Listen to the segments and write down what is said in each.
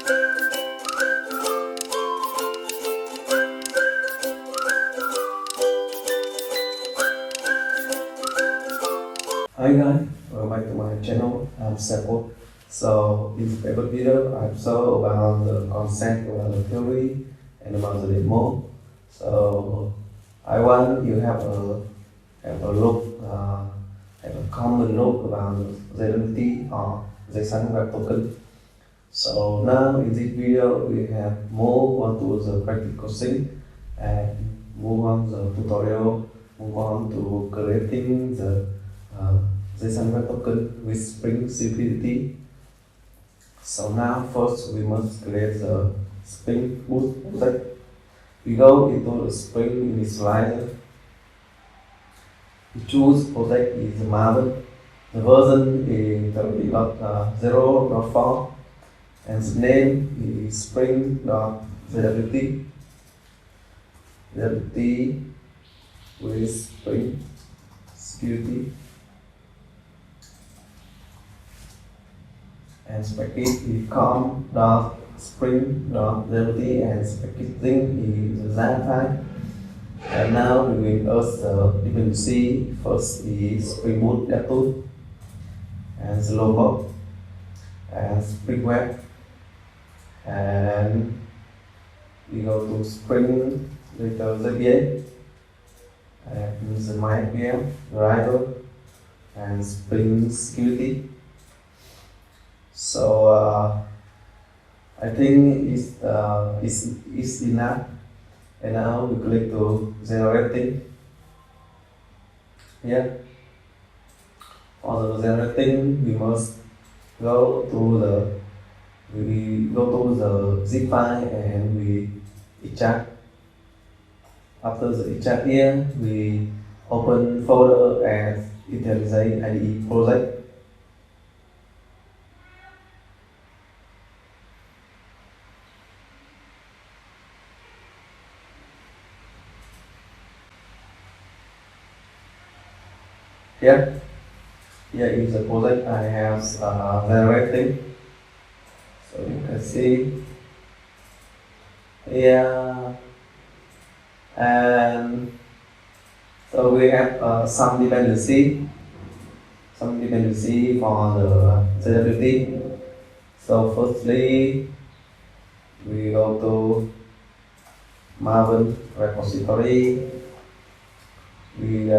Hi guys, welcome back to my channel. I'm Seppo. So in this paper video, I've shown about the concept, about the theory, and about the demo. So I want you have a look, have a common look about JWT or JSON Web Token. So now in this video, we have move on to the practical thing and move on the tutorial, move on to creating the JSON Web Token with Spring security. So now first we must create the Spring Boot project. We go into the Spring initializer. We choose project is Marvel. The version is 0.4 and the name is spring.jwt. JWT with Spring security. And package is com.spring.jwt and packaging is that file. And now we will use the dependency. First is Spring Boot tool and the logo and Spring Web, and we go to Spring later JVM and the MyVM driver and Spring security. So I think it's enough. And now we click to generating. Here, for the generating, we must go to the zip file and we extract. After the extract here, we open folder as IntelliJ IDE project. Here is the project I have generating. So you can see here, and so we have some dependency for the JWT. So firstly, we go to Marvel repository. We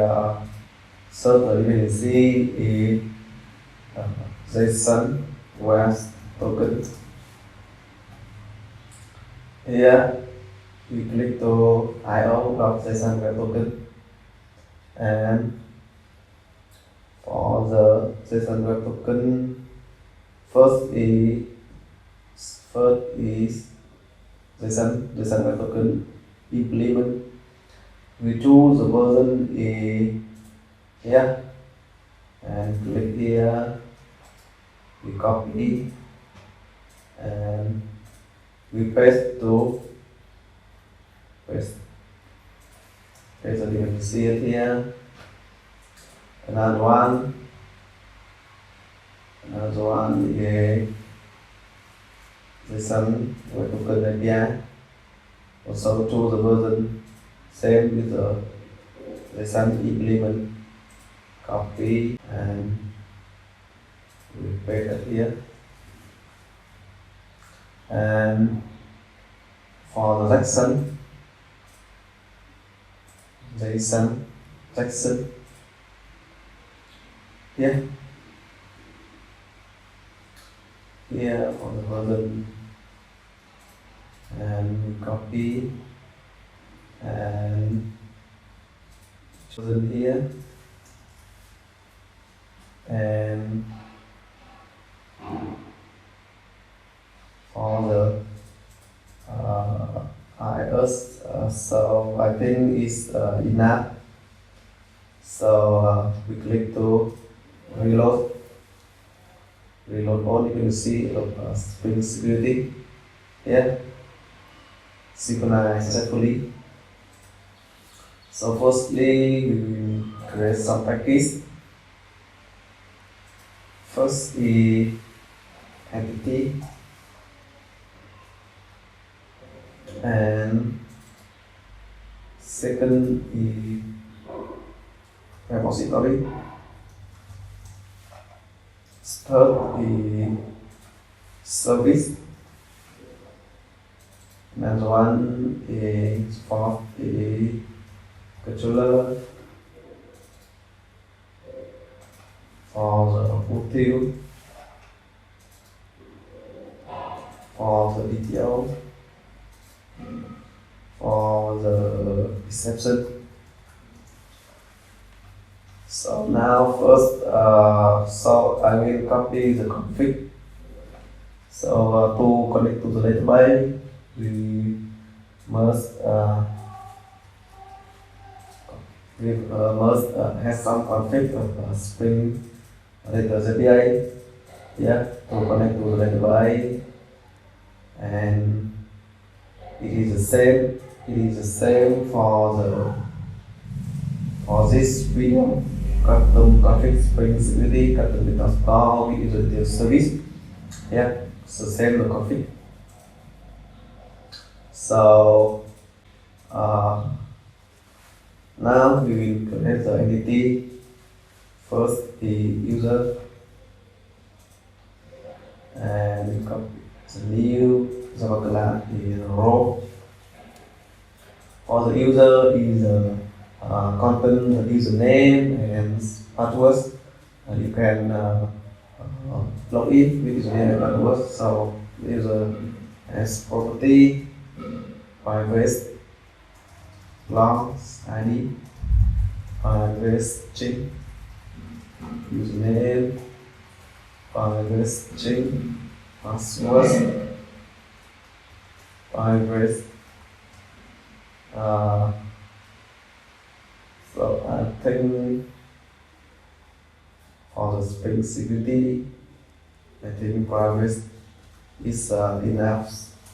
search the dependency is JSON Web Token. Here we click to io.json Web Token, and for the JSON Web Token, first is JSON Web Token implement. We choose the version is here and click here. We copy and we paste the dependency here. Another one is JSON Web Token API. Also choose the version same with the JSON implement. Copy and we paste it here. And for the JSON here for the version, and we copy and chosen here. And for the IS, so I think it's enough. So we click to reload all dependency of Spring security. Here, synchronize successfully. So firstly, we will create some package. First is entity and second is repository, third is service, and one is fourth is controller for the util, for the DTO, for the exception. So now first, so I will copy the config. So to connect to the database, we must have some config of Spring Data API, yeah, to connect to the database, and it is the same. It is the same for this video. Custom config Spring security, custom data store, we use the service. Yeah, so save the config. So now we will connect the entity. First the user, and copy the new Java class is row. For the user is content, the username and password. You can log in with username and password. So the user has property, private, long ID, private string, username, private string, password, private. So I think for the Spring security, I think private is enough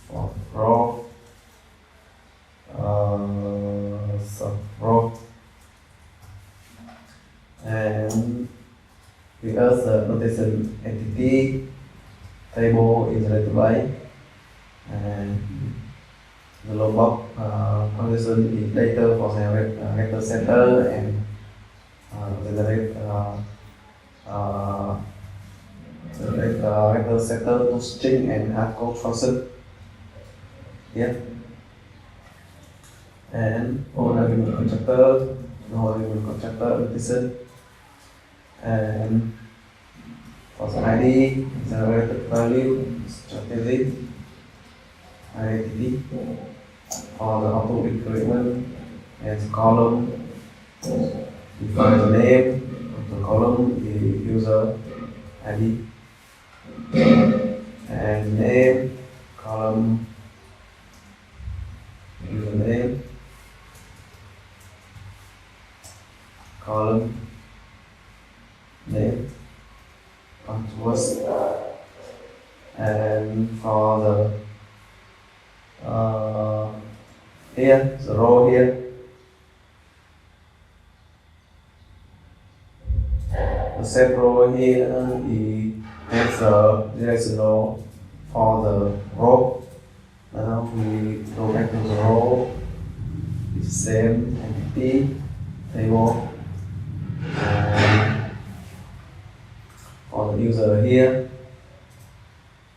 for row. So row, and we also notation entity table is database, and the logbox condition is data for generate vector setter and generate vector setter to string and hardcode function. Yeah. And all argument constructor, no argument constructor notation, and for the ID, generated value, strategy, identity, for the auto increment and column, define the name of the column, the user ID, and name, column, username, column, name, password, and for the here, the row here, the set row here has there is a row for the row. Now we go back to the row, it's the same entity table, and for the user here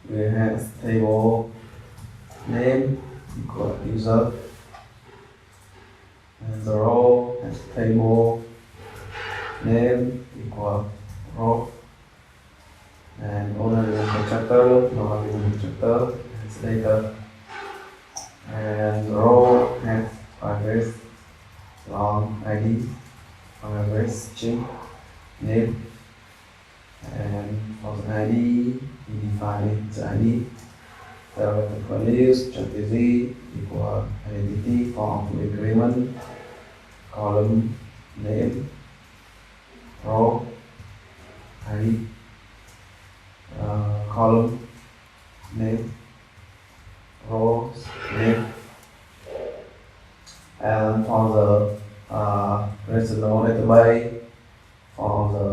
we have table name equal user, and the row has table name equal row, and owner constructor, no constructor has data, and row has address, long ID, address string, name, and for the ID we define the ID. The values strategy equal identity for agreement, column name, row ID, column name, rows name, and for the relational database, for the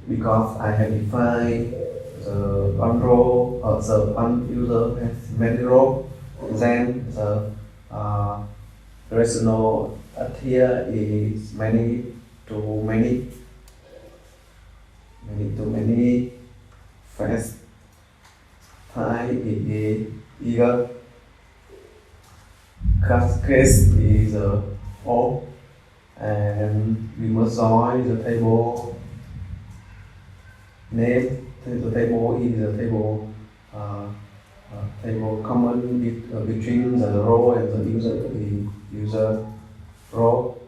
because I have defined the one row, the one user has many rows, then the relational here is many to many, fast time is eager, case is all, and we must join the table name. The table is the table common between the row and the user row,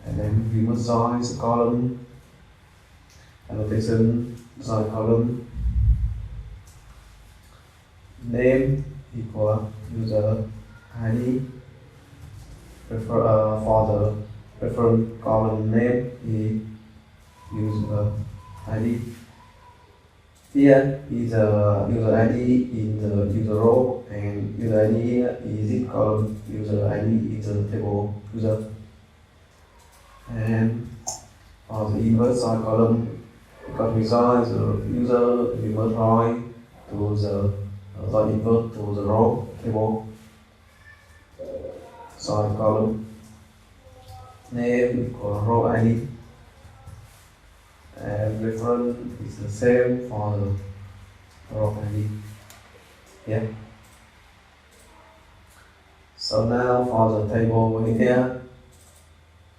and then we must join the column annotation, join column name equal user ID. For the reference column name is user ID. Here is a user ID in the user row, and user ID is in column user ID is the table user. And for the inverse sort column, because we join the user, we must join to the inverse to the row table. Sort column name equal row ID. And reference is the same for the row ID. Yeah. So now for the table here,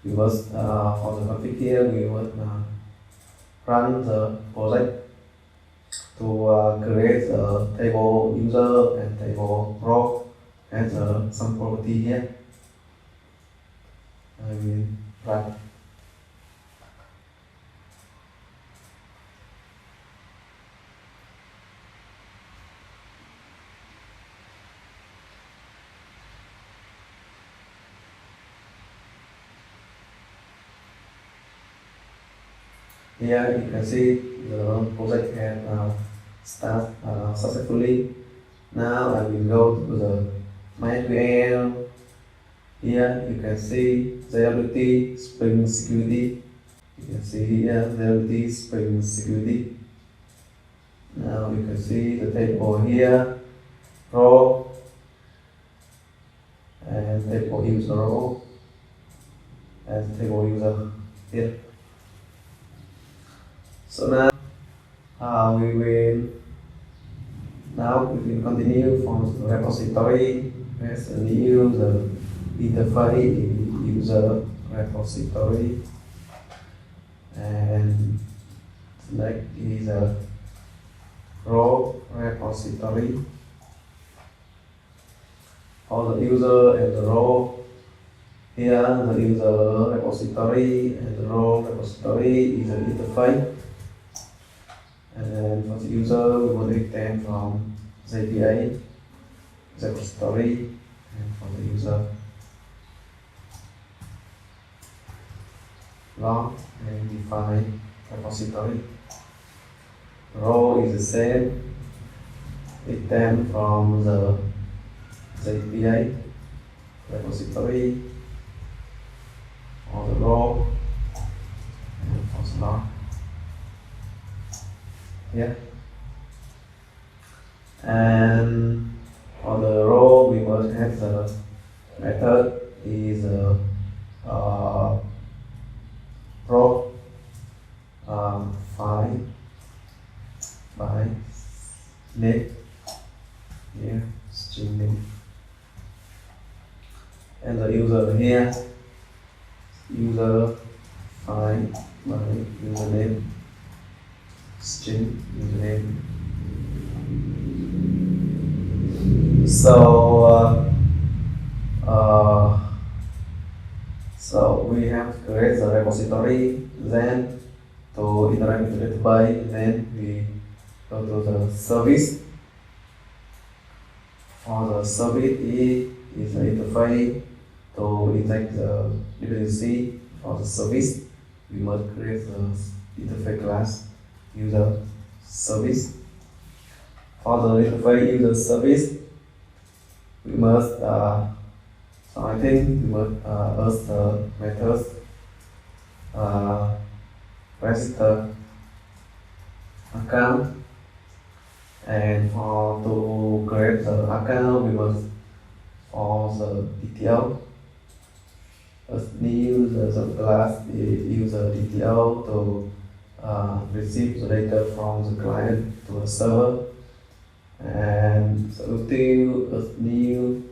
we must for the config here we must run the project to create the table user and table row as some property here. I will run. Here you can see the project has started successfully. Now I will go to the MySQL. Here you can see JWT Spring Security. You can see here JWT Spring Security. Now you can see the table here, row, and table user row, and table user here. So now we will continue from the repository as a new interface user repository, and select is a row repository. For the user and the row, here the user repository and the row repository is an interface. And for the user, we will extend from JPA, repository, and for the user, log and define repository. Row is the same, extend from the JPA, repository, for the row, and for the log. Yeah. And for the row, we must have the method is row find by name here string name, and the user here user find by username string username. So we have to create the repository, then to interact with the database, then we go to the service. For the service, it is the interface to inject the dependency. For the service, we must create the interface class user service. For the interface user service, we must ask the methods register account, and to create the account, we must for the DTO. As new the class user DTO to receive the data from the client to a server, and the util as new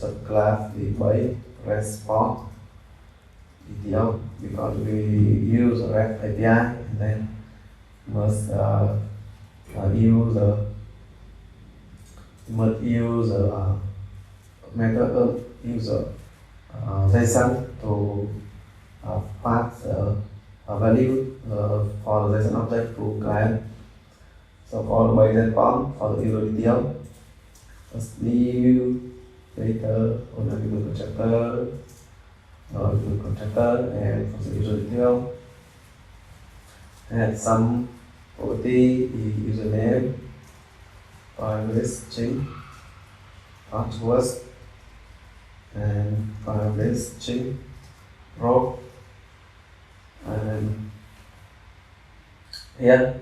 the class by response DTO, because we use a REST API and then must use the method user JSON to pass value for the JSON object to client. So for by that form, for the user DTO, just new data on the constructor, and for the user DTO, and some property username, primary string, password, and primary string row, and here,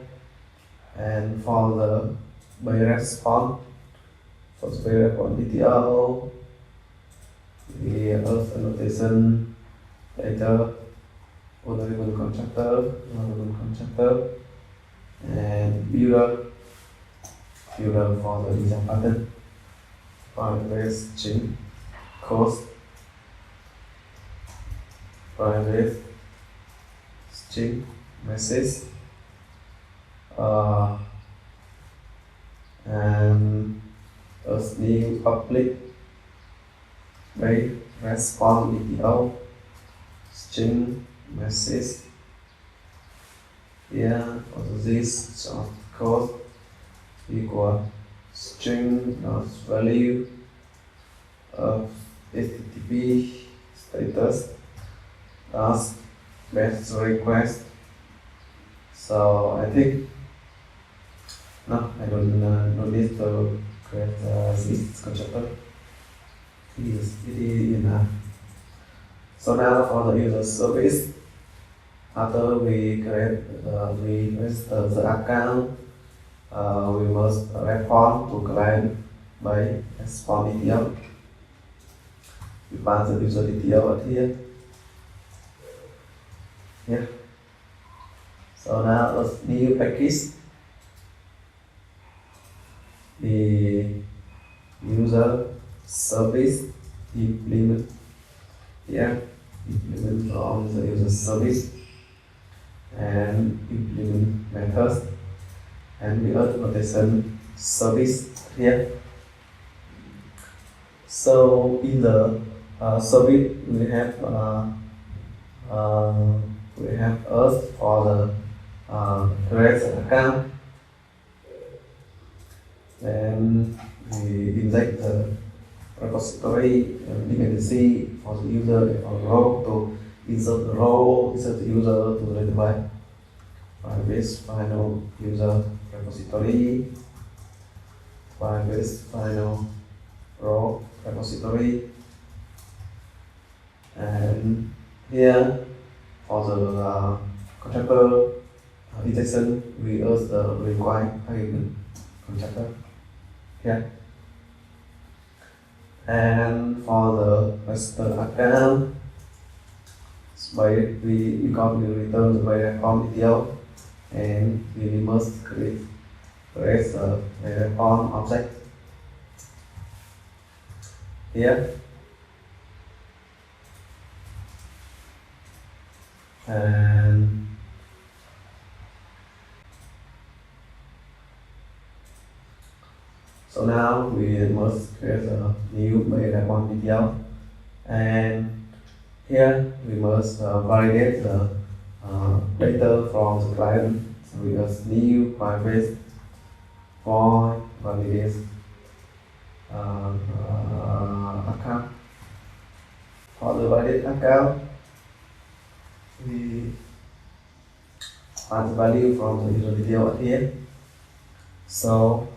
and for the by response, for the by response DTO, we Auth annotation data on constructor, and builder for the design pattern, primary string cost, primary string message, and as new public by response DTO string message. Here also this short code equal string value of HTTP status as best request. So I think no, I don't need to create this constructor. It is enough. So now for the user service, after we create we register the account, we must respond to client by response DTO. We pass the user DTO at here. Yeah. So now let's new package. The user service implement here, implement from the user service and implement methods, and we automation service here. So in the service we have us for the create account, then we inject the repository dependency for the user or row to insert the row, insert the user to the database. This final user repository, this final row repository, and here for the contractor injection we use the required argument contractor here. And for the register account, because we return the by response DTO, and we must create the response object here. And so now we must create a new by response DTO, and here we must validate the data from the client. So we use new private void validate account. For the validate account, we pass the value from the user DTO here. So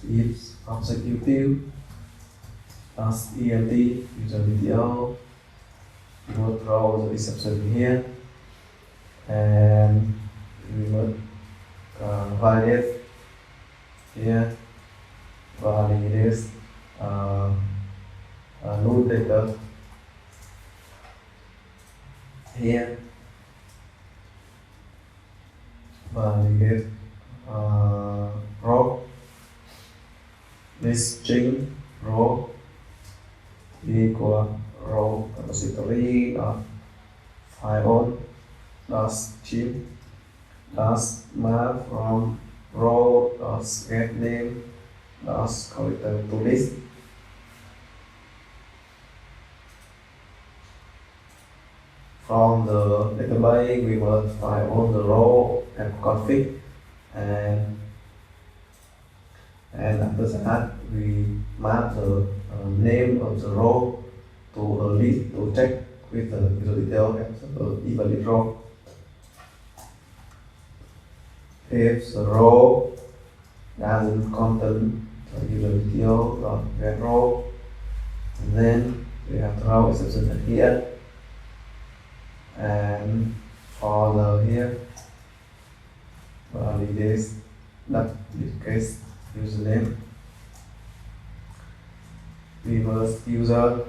if object util as ELT user DTO, we will throw the exception here, and we will validate here validate null data here validate row this string row equal row repository file on dash chip dash map from row dash get name dash return to list. From the database, we will find all the row and config, and after that we map the name of the row to a list to check with the user detail as the invalid row. If the row doesn't contain the user detail get row, and then we have the row exception here. And for the here validate that case username reverse user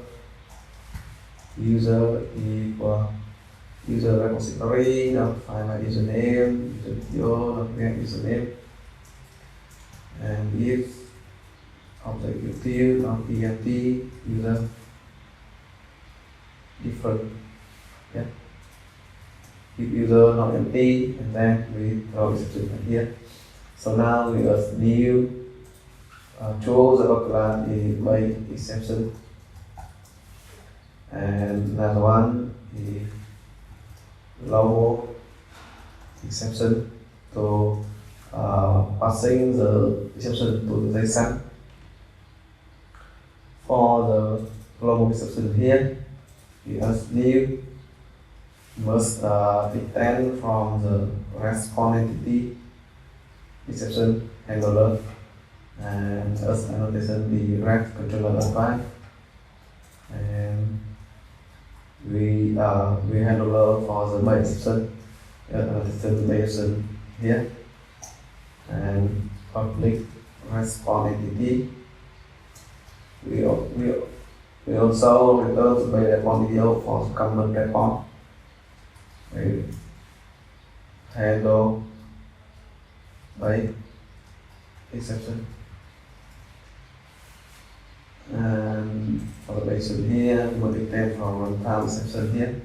equal user repository not find my username user video not get username, and if object util not empty user different, yeah. If user not empty, and then we throw exception here. So now we have new choose the class is by exception, and another one is global exception to passing the exception to the JSON. For the global exception here, we have new must return from the response entity exception handler, and as annotation the rest controller advanced, and we handler for the by exception annotation here, and public response entity we also return the by response video for the common response. We handle by exception, and for the exception here we will return from runtime exception here,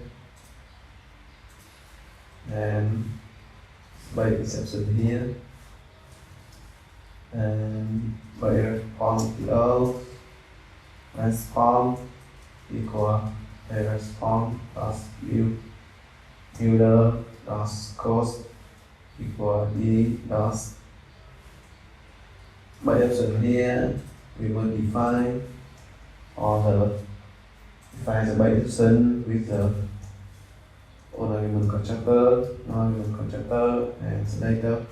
and by exception here, and by response below response equal a response plus view builder dash cost equal e dash. By option here we will define the by option with the ornament constructor, and data,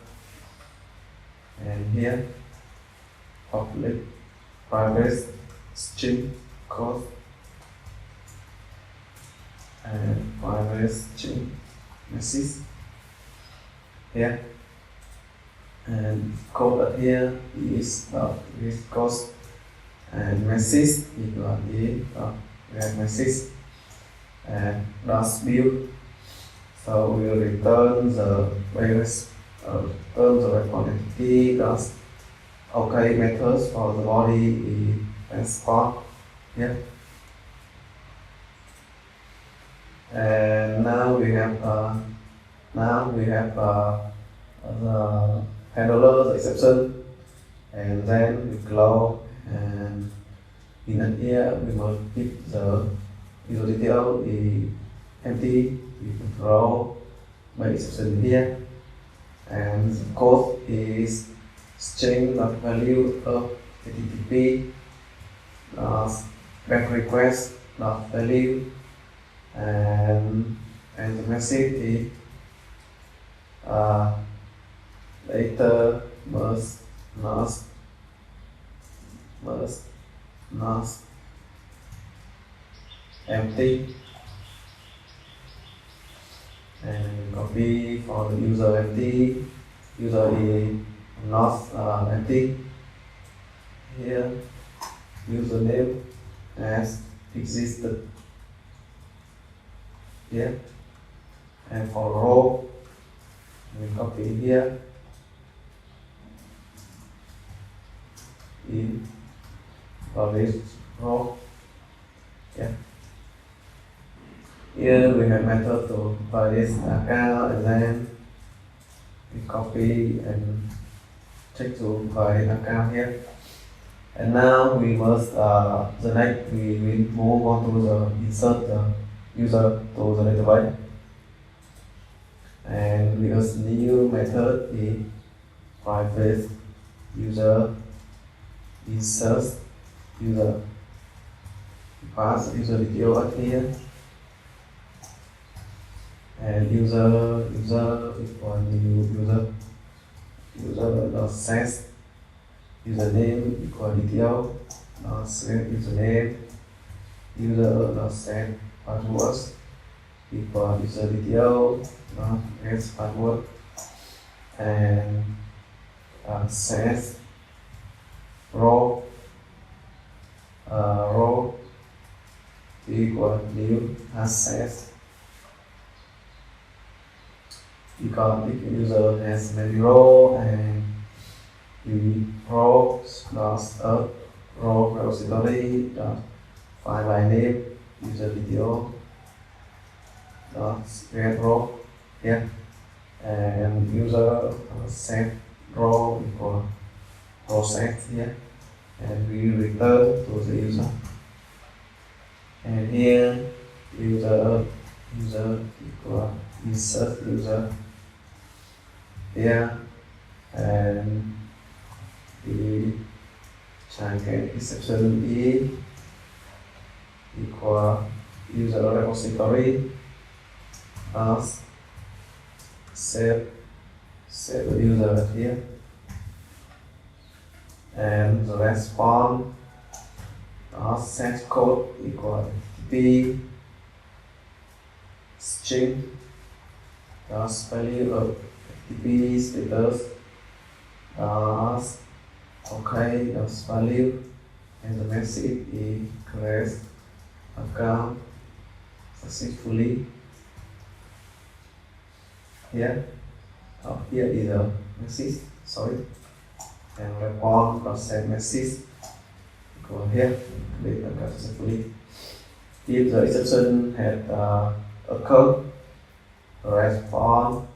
and here public private string cost and private string message here, and code here is with cost and message equal get message and dash build. So we will return the various terms of response entity dash OK methods for the body transport here. And now we have the handler exception, and then we close, and in here we will keep the user detail is empty. We throw by exception here, and the code is string value of HTTP back request value, and the message is later must empty, and copy for the user empty, user is not empty. Here, username as existed here, and for row, we copy here in this row. Yeah. Here we have method to validate account, and then we copy and check to validate account here. And now we must the next we will move on to the insert the user to the database, and we use new method in private user insert user, pass user detail here, and user equal new user dot set username equal detail dot set username, user dot set password equal user detail dot get password, and set row equal new access because if user has many row, and we row plus row repository dot file by name user video dot get row here, and user set row equal row set here, and we return to the user. And here user equal insert user here, and we check exception E equal user repository as save the user here, and the response set code equal FTP string as value of FTP status as okay as value, and the message is create account successfully here. Here is the message, sorry, and respond process message equal here, create account successfully. If the exception had occurred, respond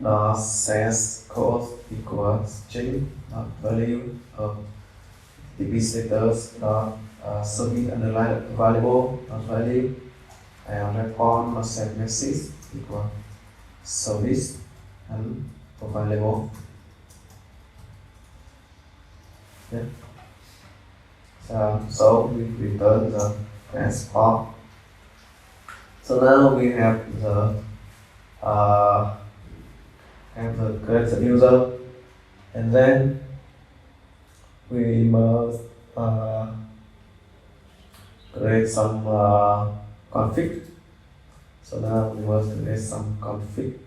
the set code equals string value of FTP status service underline variable value, and respond process message equal service and available. Yeah. So we return the response. So now we have the create the user, and then we must create some config. So now we must create some config.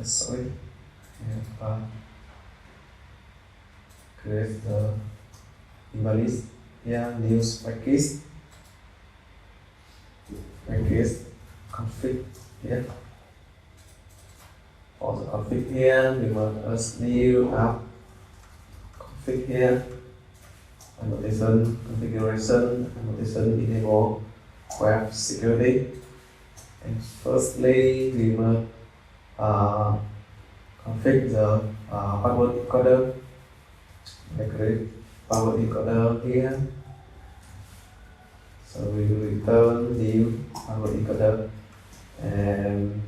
Sorry, and create the invalid here, news package config here. For the config here, we must new app config here, annotation configuration, annotation enable web security. And firstly, we must config the password encoder. I create password encoder here. So we will return new password encoder, and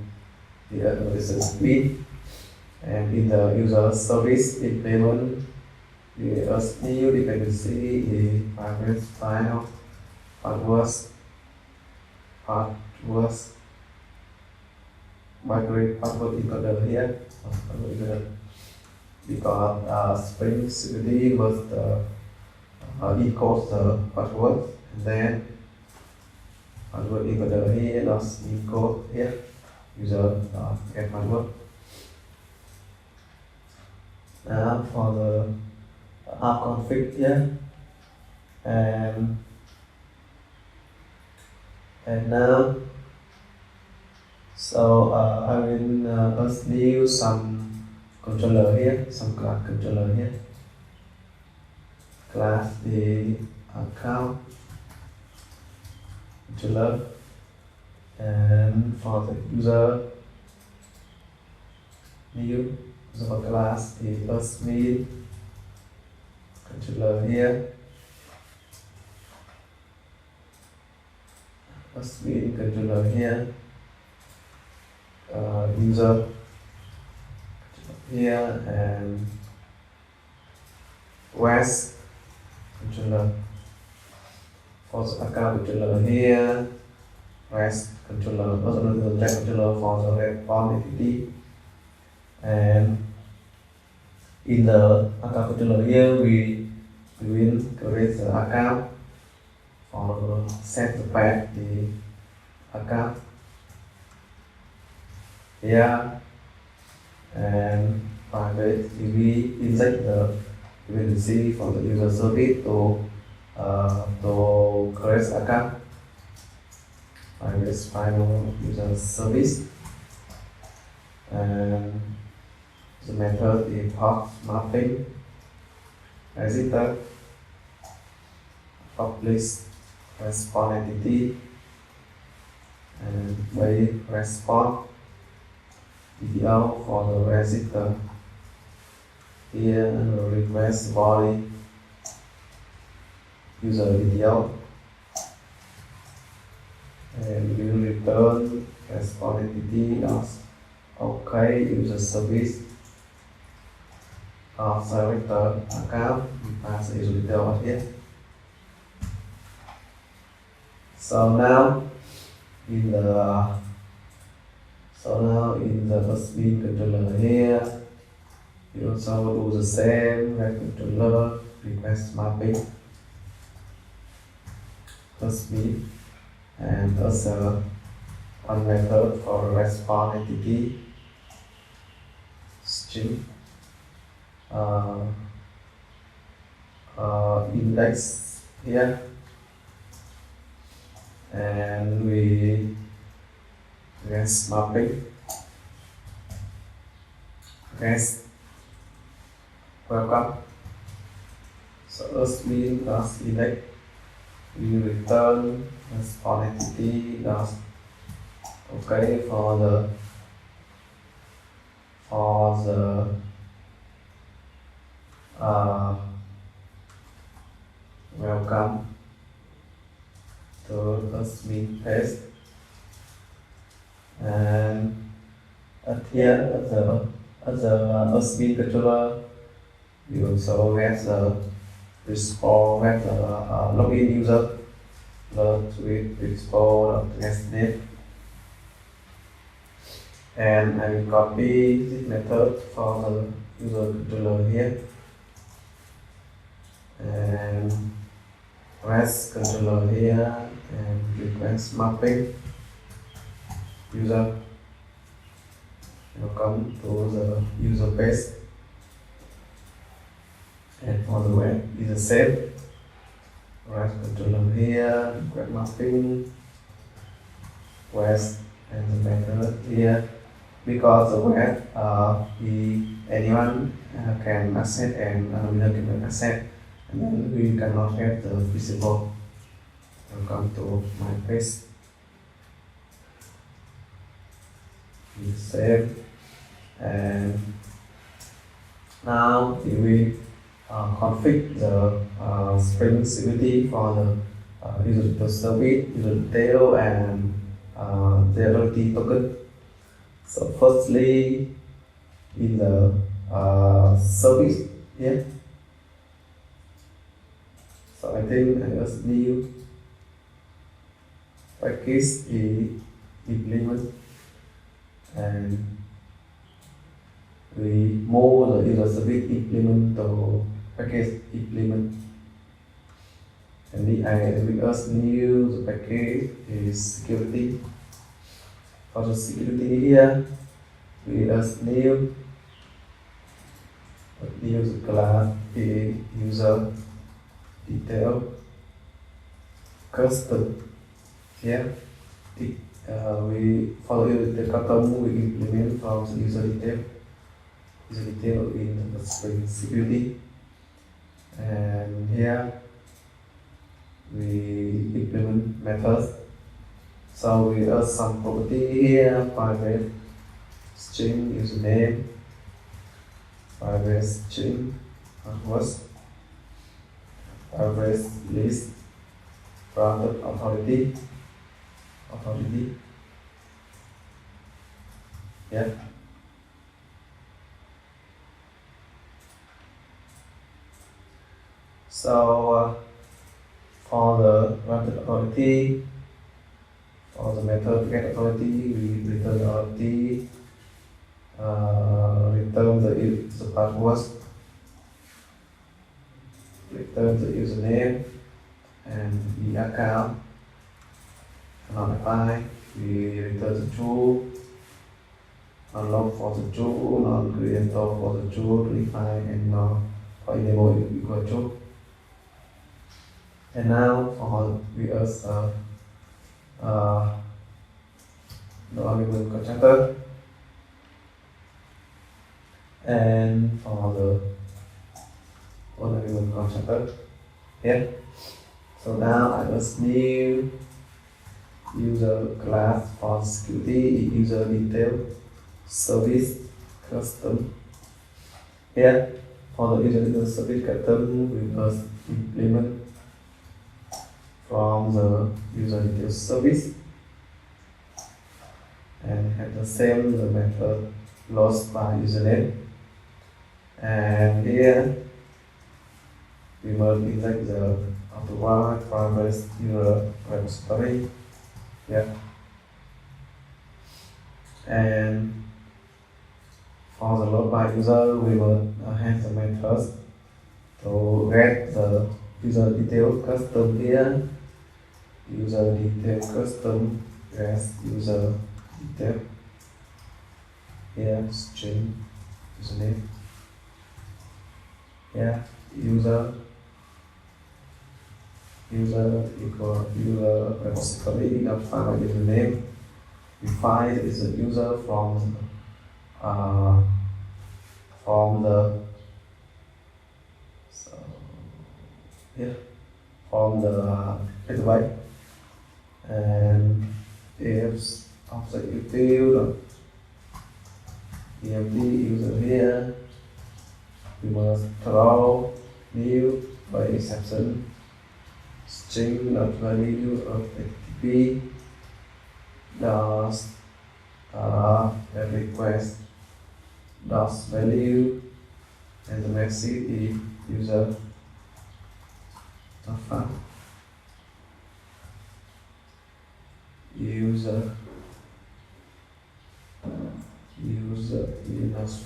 the annotation speed. And in the user service implement, we ask new dependency in private file passwords migrate password encoder here, because Spring security must encode the password, and then password encoder here, not encode here, user get password. Now for the app config here, and now so I will first new some controller here, some class controller here. Class the account controller, and for the user new user class the first mean controller here. First mean controller here. User here, and REST controller for the account controller here, REST controller, also the check controller for the response entity, and in the account controller here we will create the account for set the path the account here, and finally we inject the dependency for the user service to create account. This final user service, and the method is path mapping register publish response entity, and by response DDL for the register here, and the request body user DDL, and we will return response entity as OK user service of selector account. We pass the user detail here. So now in the first bean controller here, we also do the same web controller request mapping first bean, and also one method for response entity string index here, and we guess mapping guess welcome. So first bean plus index, we return response entity does OK for the welcome to first bean paste, and here at the first bean controller we also get the response login user with response name, and I will copy this method for the user controller here, and REST controller here, and request mapping user. Welcome to the user page, and for the web is the same. REST controller here, web mapping, REST, and the method here. Because the web, anyone can access, and another can access, and then we cannot get the visible. Welcome to my page. Save, and now we will configure the Spring security for the user service, user detail, and JWT token. So firstly, in the service here, so I think I just new package is implement, and we move the user service implement to package implement, and we just new the package is security For the security here, we add new class user detail custom. Here, we follow the custom we implement from the user detail in the Spring security, and here we implement methods. So we add some property here: private string username, private string password, private list, granted authority. Yeah. So for the granted authority, for the method get authority, we return the authority, return the password, return the username, and the account. Notify, we return the true, unlock for the true, non-creator for the true, refine, and now for enable equal true. And now for we ask the argument constructor, and for the argument constructor here. So now I must new user class for security user detail service custom. Here for the user detail service custom, we must implement from the user detail service and have the same the method lost by username. And here we must inject the authorized private user repository. Yeah. And for the load by user, we will have the methods to get the user detail custom here. User detail custom as user detail here string username. Yeah, user equal user repository of file username. We find is a user from the petabyte, and if AbstractAuthenticationProcessingFilter EMD user here, we must throw new by exception string value of FTP does request does value, and the message is user file user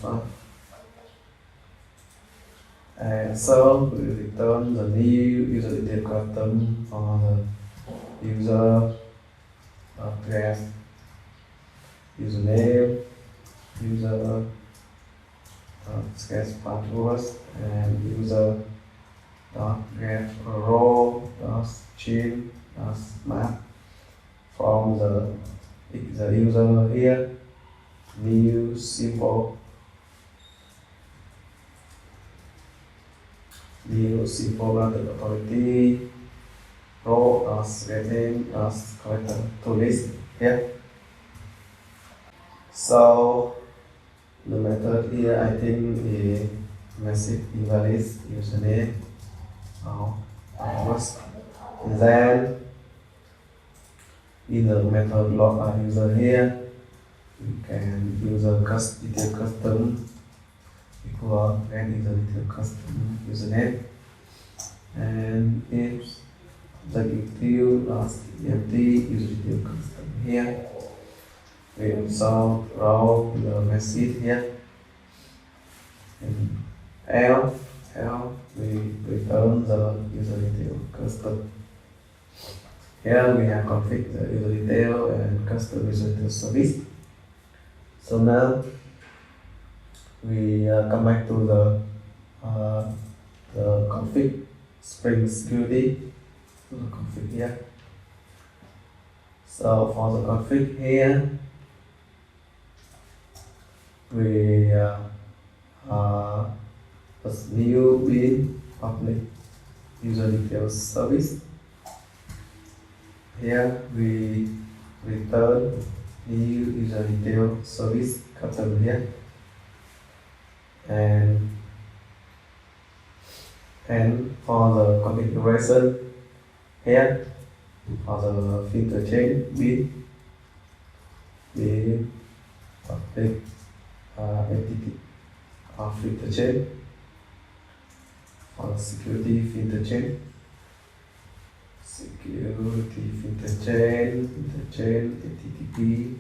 file. And so we return the new user detail custom for the user address, username, user sketch password, and user get row change map from the user here. New simple granted authority row getting collector to list here. So the method here, I think, is message invalid username password. And then in the method log by user here, we can use a detail custom equal and user detail custom username, and if the detail empty user detail custom here, we also row the message here, and we return the user detail custom. Here we have config the user detail and custom user detail service. So now we come back to the config Spring Security. The config here. So for the config here, we first new bin public user details service. Here we return new user detail service custom here, and for the configuration here, for the filter chain bin public entity filter chain, for the security filter chain, HTTP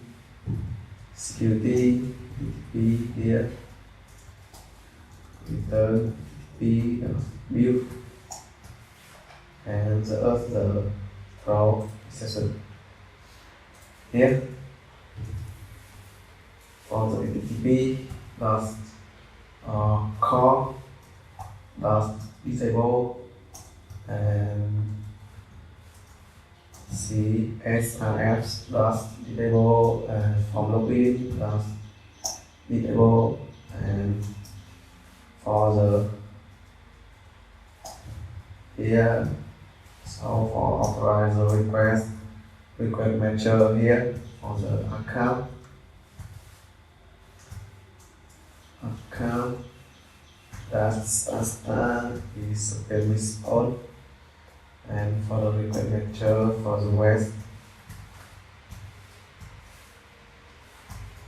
security HTTP here, return HTTP build, and the throw session here. For the HTTP core disable and CSRF disable and from login disable, and for the here, so for authorize request matcher here for the account that is permiss all, and for the request matcher for the west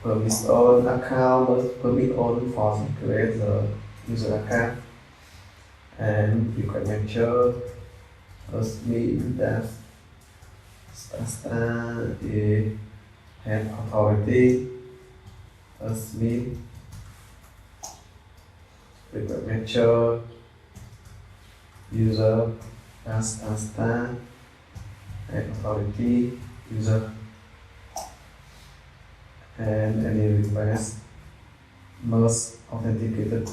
permiss all account but permit only for the create the user account, and request matcher must mean that is have authority must mean request matcher user and authority user, and any request must authenticated.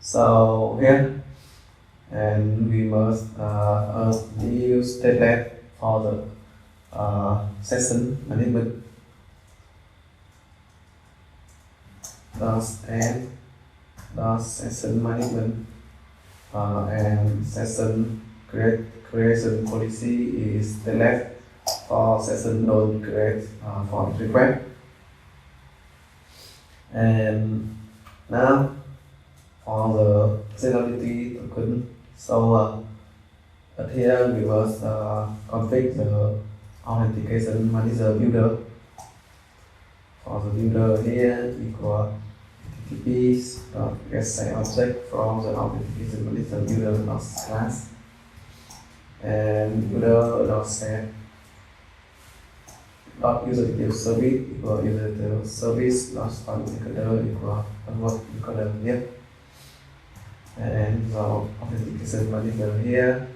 So here, and we must use stateless for the session management. Session management and session creation policy is stateless for session don't create for request. And now for the security token, so here we must configure the authentication manager builder. For the builder here equal HTTP object from the authentication manager builder class, and builder set user detail service equal user detail service fun encoder equal convert encoder here, and the authentication manager here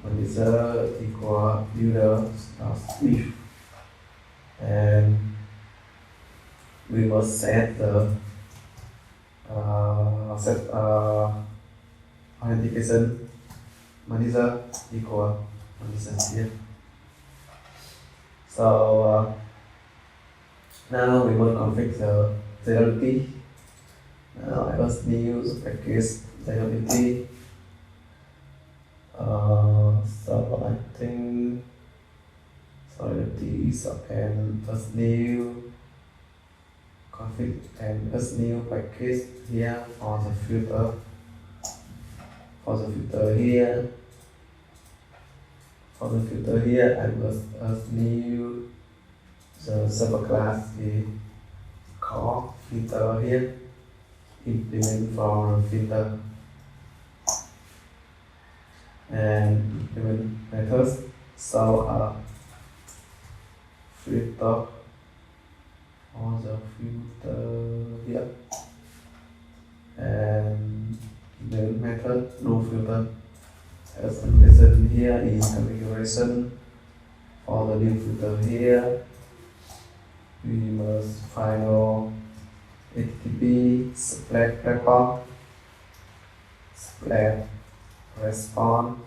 manager equal builder if, and we must set the authentication manager equal manager here. So now we will configure the JWT. Now I must use package JWT. So I think JWT is and first new config and first new package here for the filter. For the filter here. For the filter here, I must new the server class is called filter here. Implement from filter and implement methods. So filter on the filter here, and implement method no filter, As mentioned here is configuration. For the new filter here, we must find HTTP select record select response.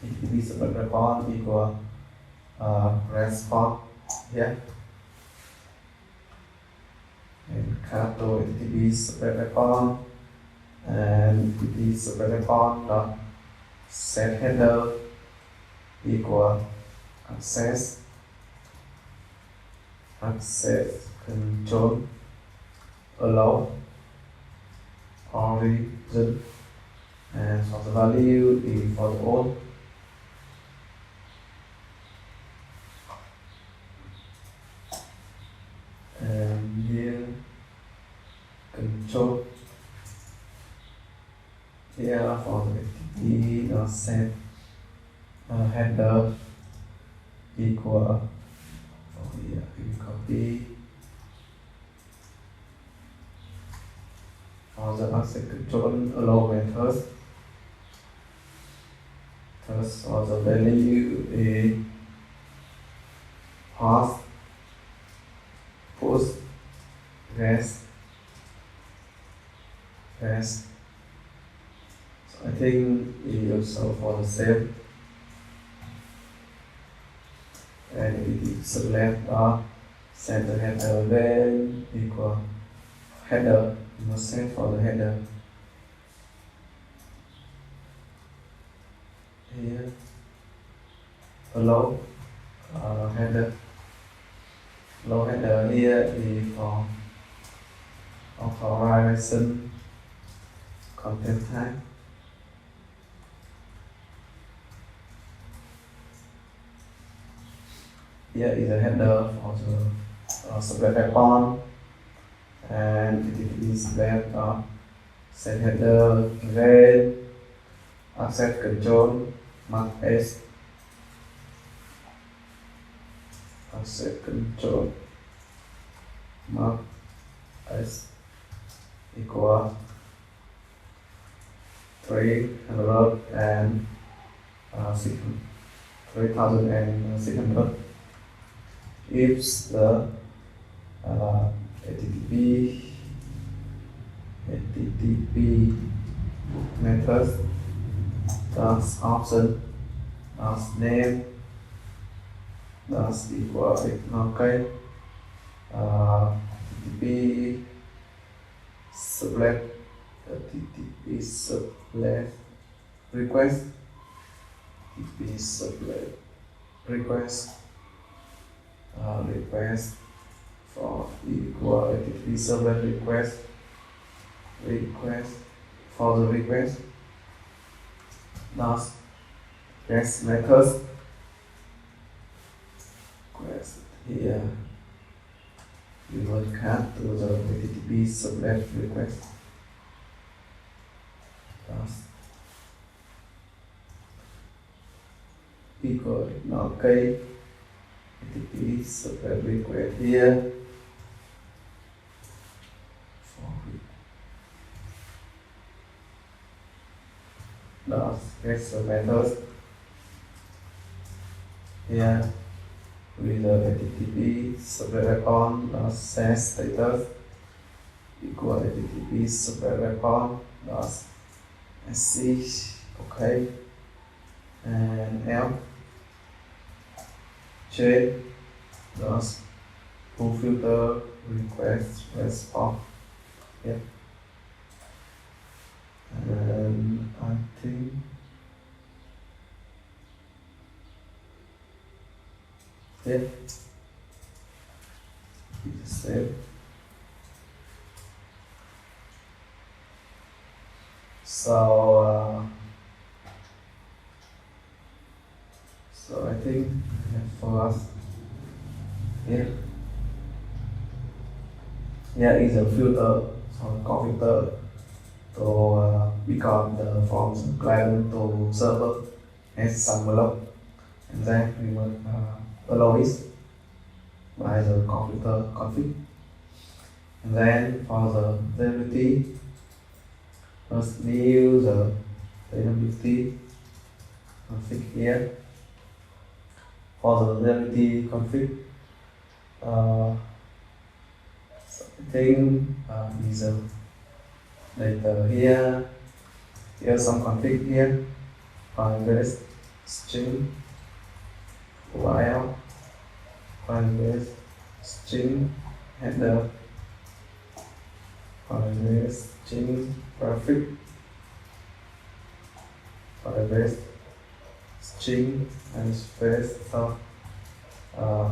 HTTP select record equal response here, and capital HTTP select record and HTTP select record dot set header equal access control allow origin, and for the value is for the old. And here control here for the HTTP dot set header equal for here we copy for the access control allow methods. Thus for the value is host post rest. So I think it also for the same, and it is select set the header then equal header. You must set for the header here allow header. Low header here is for authorization content type. Here is a header for the subject icon, and it is select set header then access control mark s access control mark s equal 300 and 3,600 if the HTTP methods does option does name does equal okay HTTP select HTTP select request HTTP select request request for equal HTTP select request for the request does request methods request here we will cut to the HTTP select request does equal okay HTTP select request here for does get methods here with the HTTP subject record dot set status equal HTTP subject record dot sc okay, and L J dot pull filter request response. Yeah. And I think it's the same. So I think for us here is a filter, so call filter to become the from client to server as some block, and then we will allow it by the computer config. And then for the JWT, first new the JWT config here. For the JWT config, so I think is later here. Here's some config here. Private string while private string header private string prefix private string and space of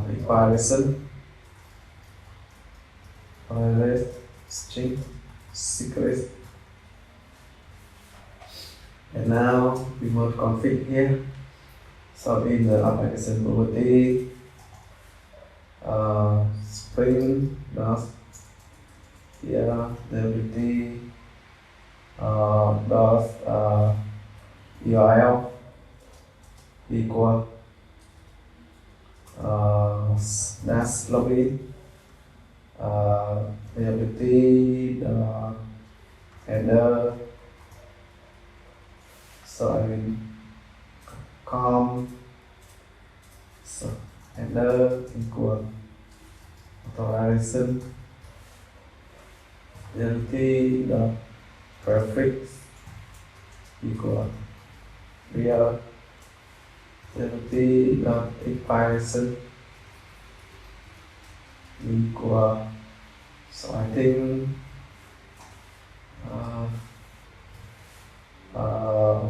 declaration private string secret. And now we mode config here. So in the application property, spring dot here JWT dot URL equal dash login JWT dot header. So I will so header equal authorization JWT dot prefix equal real JWT dot expiration equal. So I think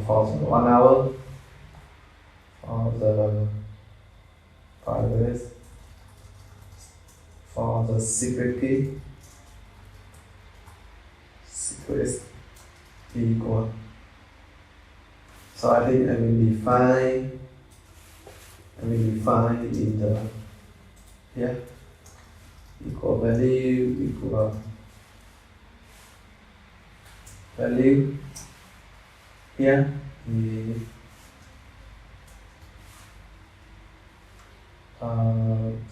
for the 1 hour for the private for the secret key equal. So I think I will define in the here equal value here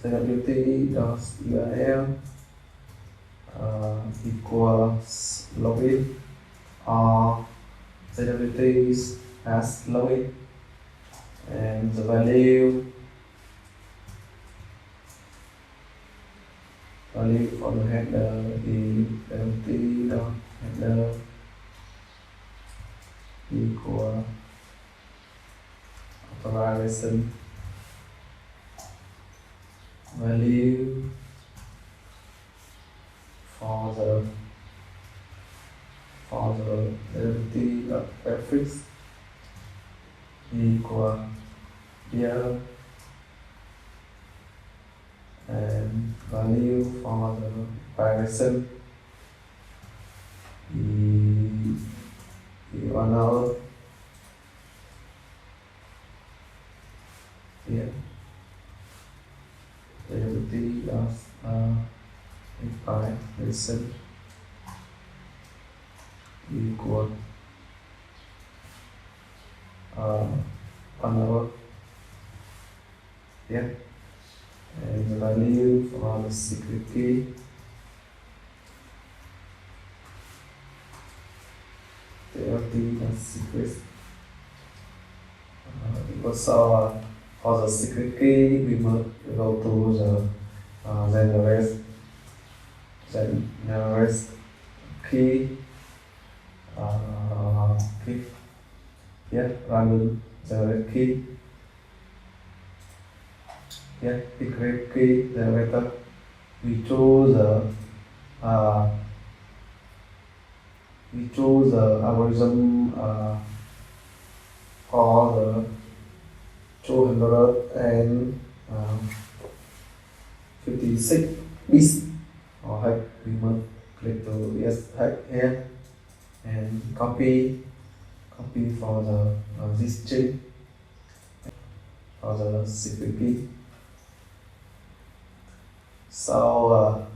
JWT dot URL equals login or JWT as login, and the value for the header is JWT dot header equal authorization value for the JWT dot prefix equal here, and value for the comparison is 1 hour here. JWT dot expiration equal 1 hour here, and the value for the secret key JWT dot secret equals. So for the secret key we must go to the generate key here, random generate key here, create key generator. We choose the algorithm for the 256 bits or hack. We must click to yes hack here and copy for the this string for the secret key. So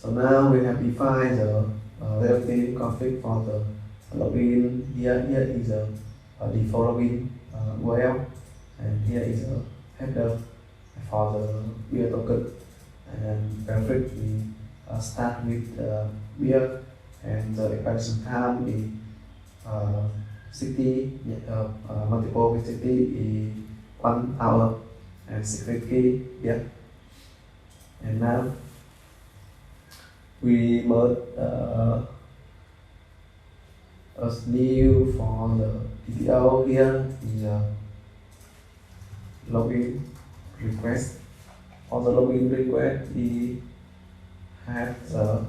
now we have defined the JWT config for the login. Here is a default login URL, and here is a header for the beer token. And prefix we start with beer, and the expansion time is city, multiple with city is 1 hour, and secret key, yeah. And now we made a new for the ETL here is a login request. For the login request, we have the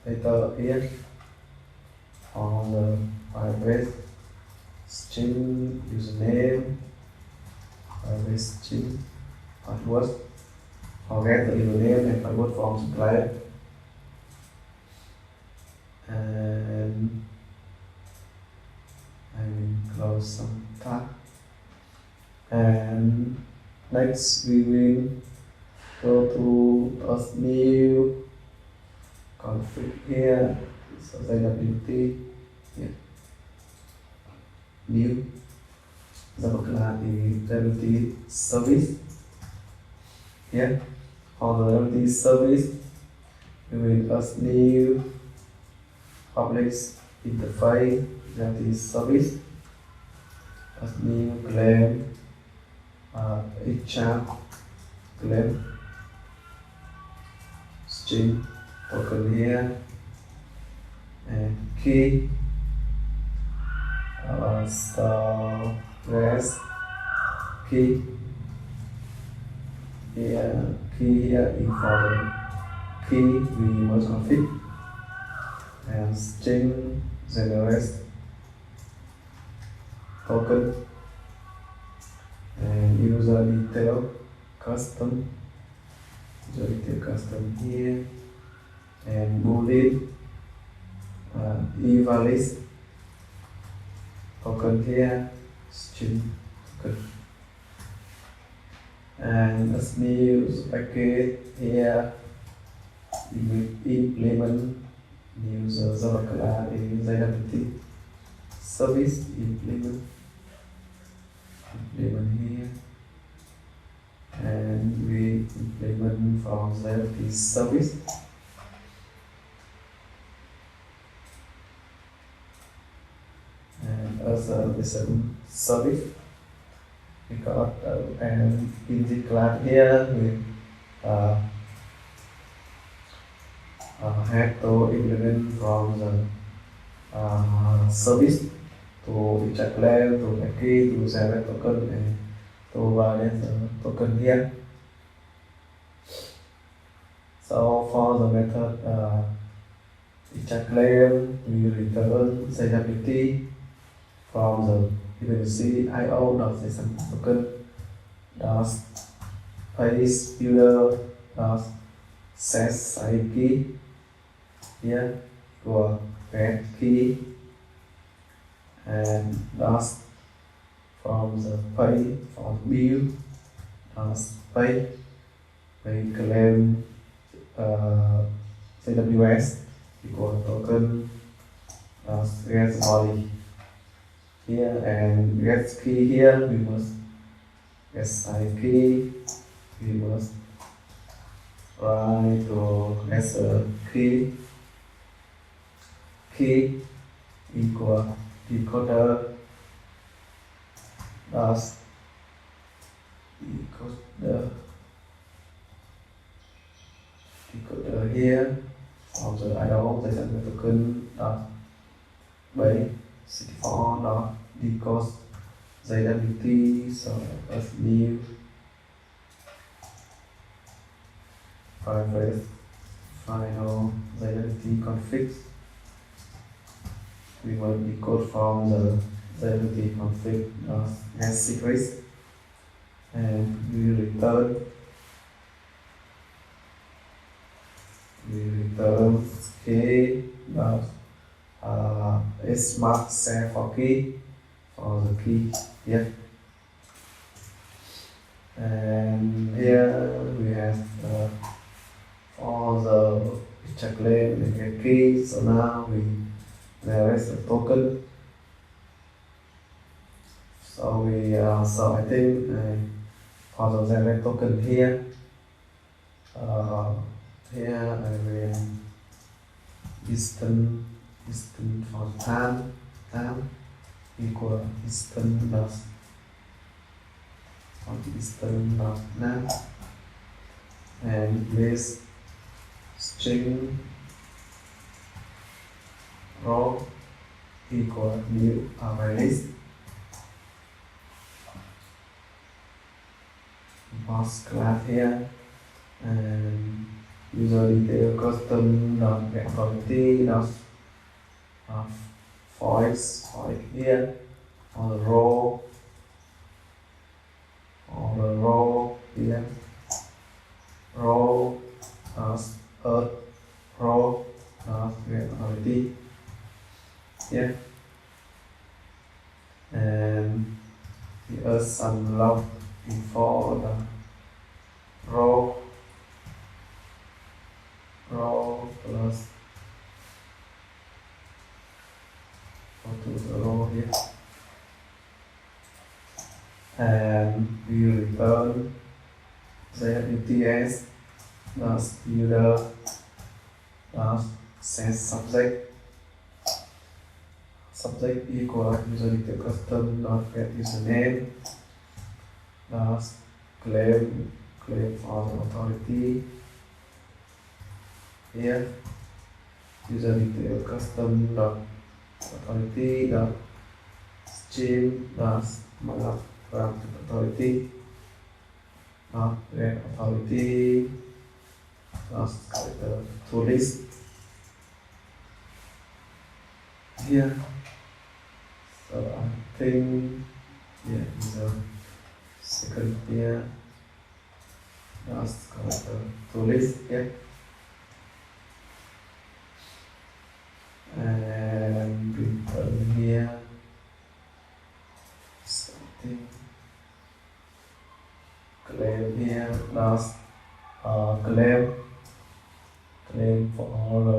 data here on the Firebase string username, Firebase string password. Forget the username and password from supplier. And I will close some tab. And next we will go to a new config here. So JWT, yeah. New JWT service. Yeah. For the JWT service, we will add new public interface JWT service. Add new claim, claim string token here, and key rest key here, is for the key we must config, and string generate token, and user detail custom here, and boolean evaluate token here, string token, and as new package here, we will implement new Java class in JWT service, implement here, and we implement from JWT service. And as the same service, we got an init class here with have to implement from the service to extract claim, to the key, to generate token, and to validate the token here. So for the method extract claim, we return JWT from the dependency io.json token paste builder set side key here for get key, and from the pay from build pay we claim CWS equal token get body here, and get key here we must get side key, we must try to get a key equal decoder decoder here from the IO JSON Web Token base 64 decode JWT. So let's new private final JWT config. We will decode from the JWT config as secrets, and we return key smart set for key for the key here. And here we have for the extract claim and get key. So now there is a token. So we so I think for the generate token here, here I will distance for time, equal distance dot now, and list string row equal new array list. Pass class here, and user detail custom dot get authority dot voice here on the row here row as earth row as get authority here, and here some log before the row plus go to the row here, and we return JWT plus user plus set subject equal user detail custom dot get username plus claim for the authority here, user detail custom dot authority dot stream dot map from authority dot get authority dot character to list here. So I think is a second here dot character to list here, and return here something claim here plus claim for all the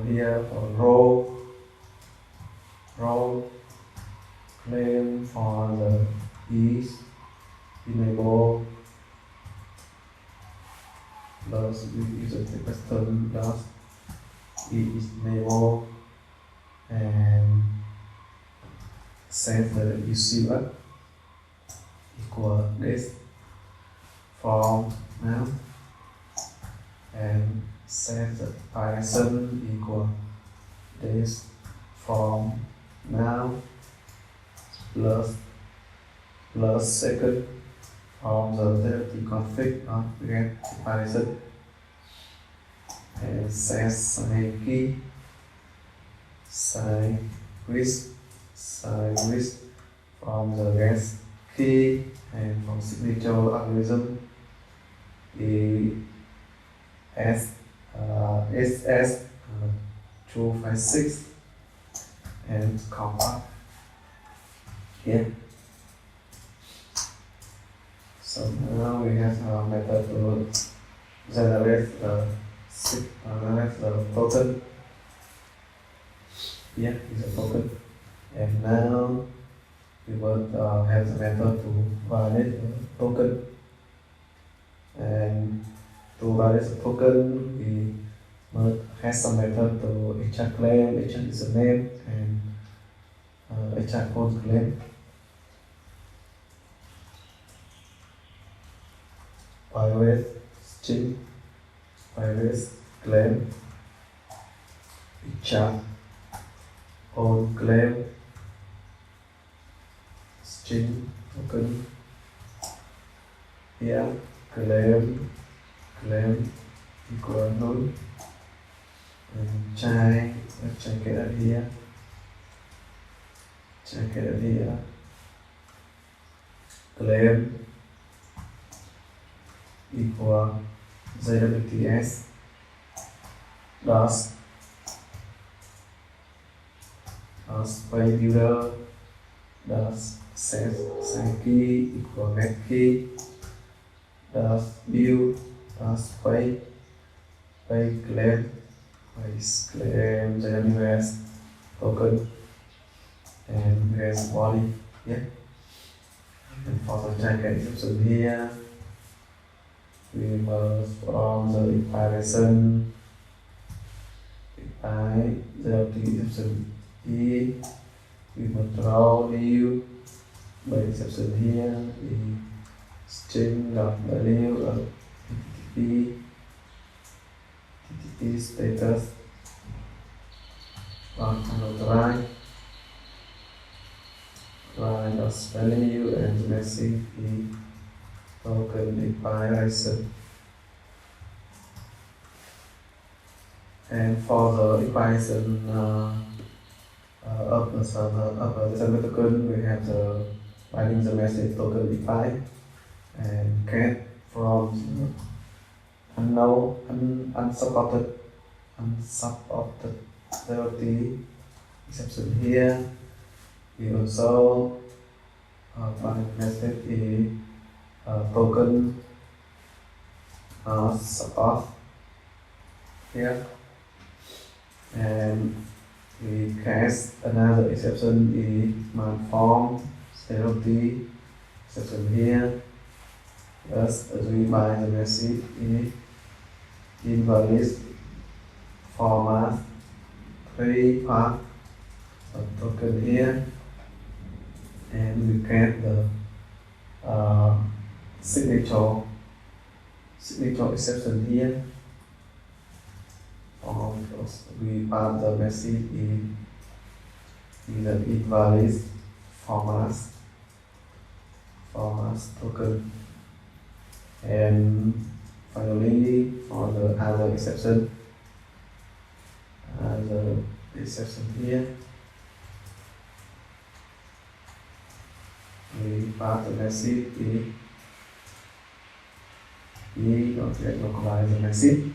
here for row claim for the is enable plus we use the custom plus is enable, and set the UC equal this from now, and set the Python equal this from now plus second from the JWT config of get Python, and set sign with from the get key, and from signature algorithm the SS 256 and compile here. So now we have a method to generate the token. Here is a token, and now we will have the method to validate the token. And to validate the token, we must have some method to extract claim, extract username, and extract false claim. Private string, private claim, extract false claim, string token here, claim equal null, and check it out here, claim equal JWTS dash by builder dash set key equal get key dash view dash by claim JWS token, and here's body here, and for the jacket exception here we must from the Python JWT exception we must draw new by exception here, the string of value of TTP status unauthorized, right of value and the message the token expiration. And for the expiration of the server of the JSON Web Token, we have the binding the message token expired and get from unknown, unsupported JWT exception here. We also bind message is token support here, and we cast another exception is man form JWT exception here. Thus, we bind the message is invalid format 3 part of token here, and we get the signature exception here. We pass the message in the invalid format token. And finally, for the other exception here, we pass the message we don't get localize the message,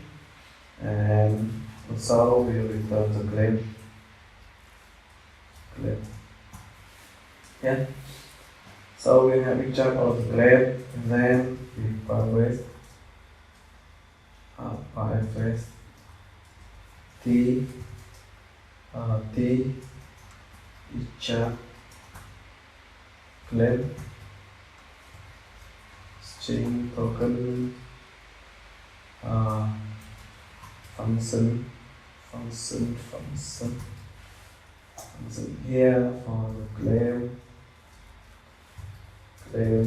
and also we return the claim. Yeah. So we have picture of the claim, and then we press T picture claim string token function here for the claim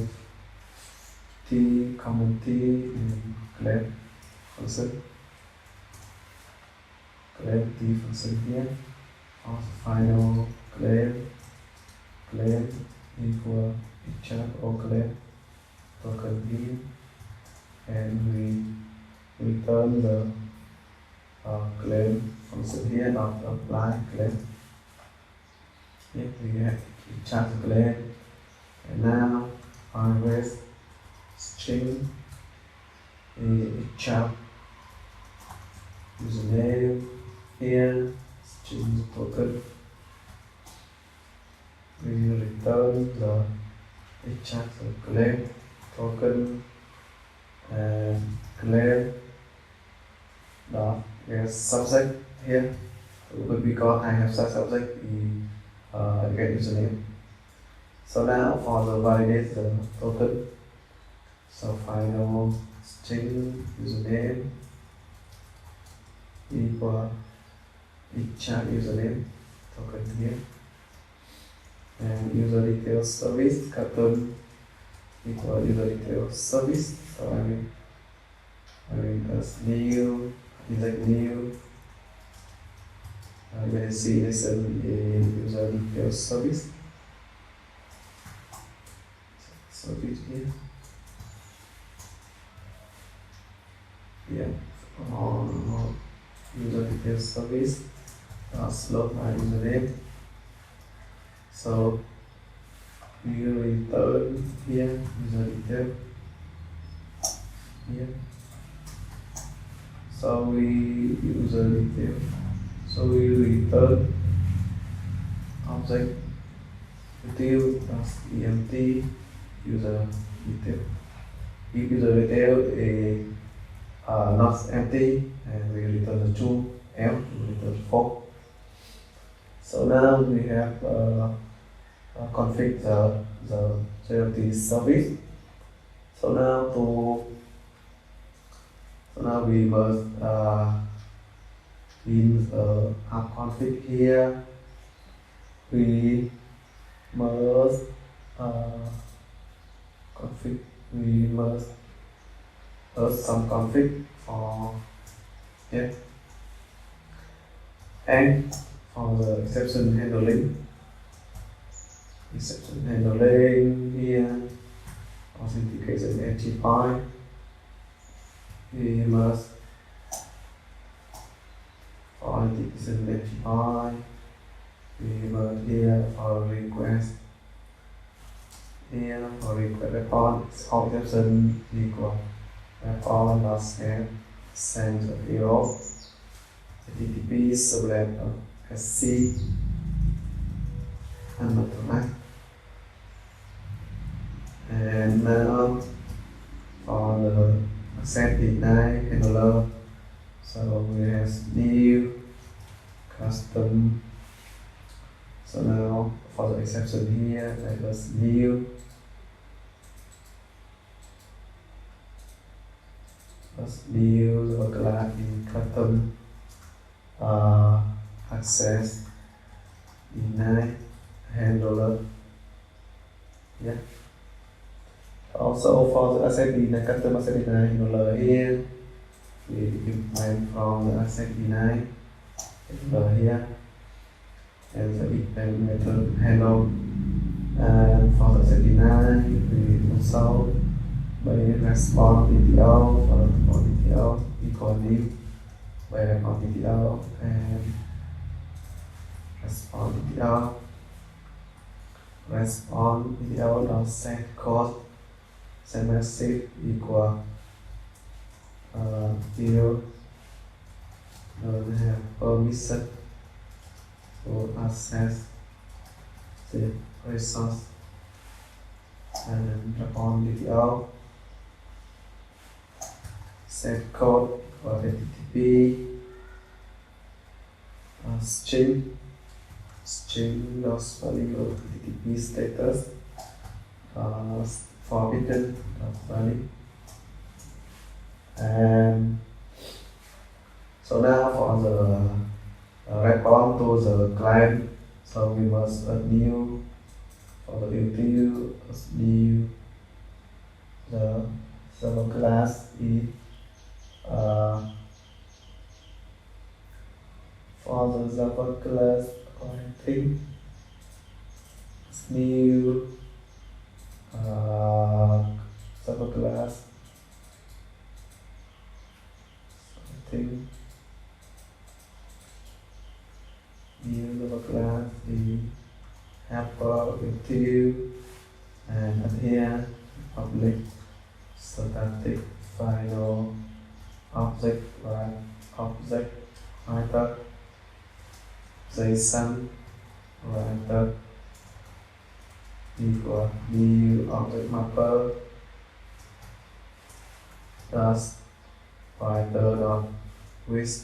T common T in claim function here. Also final claim equal picture or claim token here, and we return the claim function here of apply claim. Here we have picture claim, and now always string picture username here, string token. We return the picture claim token and claim dot get subject here. But because I have such subject, we get username. So now for the validate the token, so final string username equal picture username token here, and user details service cartoon equal user details service. So I will as new, inject new. You can see this in user details service. Service here. Yeah. On user details service. Slot my username. So we return here user detail here. So we user detail. So we return object detail plus empty user detail. If user detail is not empty, and we return the true, M we return false. So now we have config the JWT service. So now we must in app config here, we must config. We must add some config for it, and for the exception handling. Exception handling here, authentication entry point. We must for authentication entry point. We must here for request. Here for request response exception equal response last send zero http /sc and and now for the access deny handler, so we have new custom. So now for the exception here, let us new the class in custom access deny handler. Yeah. Also for the access deny custom access deny handler here, we implement from the access deny handler here, and the implement method handle. And for the access deny, we also by response DTO, for the DTO equal new by response DTO and response DTO. Response DTO dot set code set message equal zero. We have permission to access the resource and response DTO. Set code for HTTP string loss value HTTP status forbidden value. And so now for the response to the client, so we must add new for the util new the server class is for the Java class, I think new Java class, I think new Java class is helper util, and here public static final object và object writer JSON writer equal new object mapper does writer dot with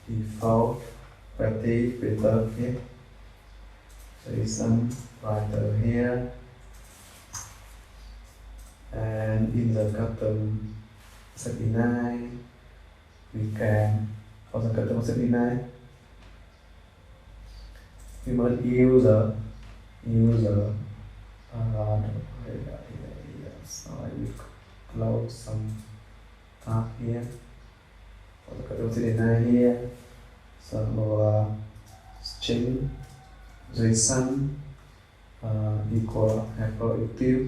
default property filter here JSON writer here. And in the custom set deny, we can, for the custom set deny, we must use the so I will close some tab here for the custom set deny here. So string JSON equal helper util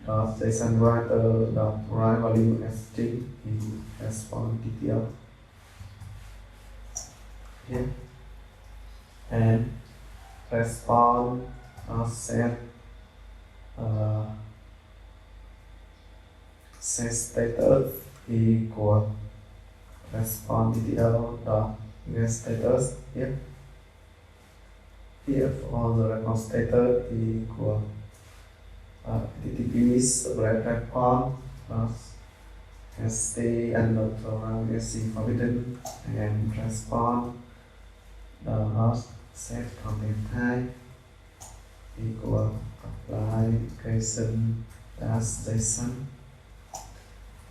JSON writer dot write value as string in response DTO here, and response set status equal response DTO dot get status here. Here for the response status equal HTTP response ST and SC forbidden, and response set content type equal application dash JSON,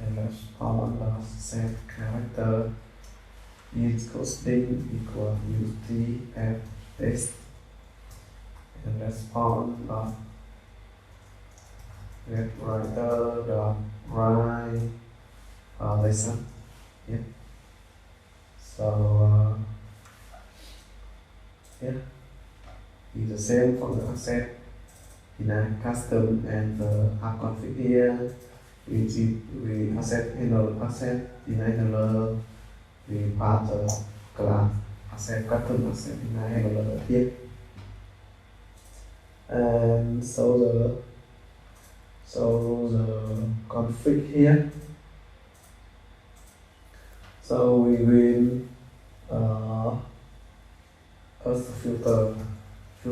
and response set character is costing equal UTF test and response dot get writer dot write lesson. Yeah. So yeah, it's the same for the asset. In a custom and the app config here, we asset handle asset in a handler, we pass the class asset custom asset in a handler here. And so the config here. So we will as filter to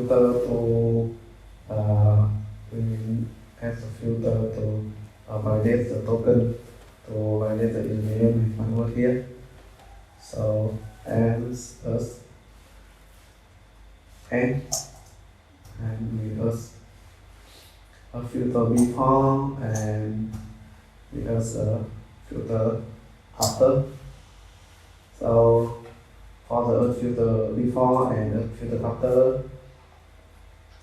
we will add a filter to validate the token, to validate the email with password here. So as and we as a filter before and we as a filter after. So for the filter before and the filter after,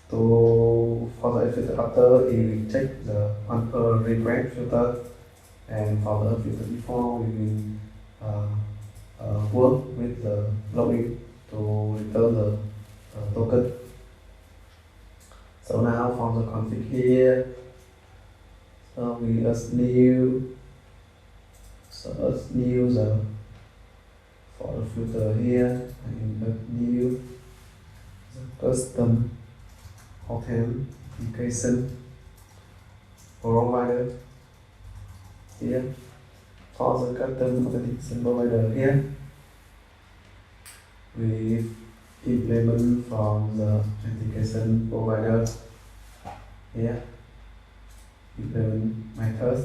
for the filter after, we will check the OncePerRequestFilter, and for the filter before, we will work with the login to return the token. So now for the config here, so we as new, the for the filter here, and add new the custom authentication provider here. For the custom authentication provider here, we implement from the authentication provider here, implement methods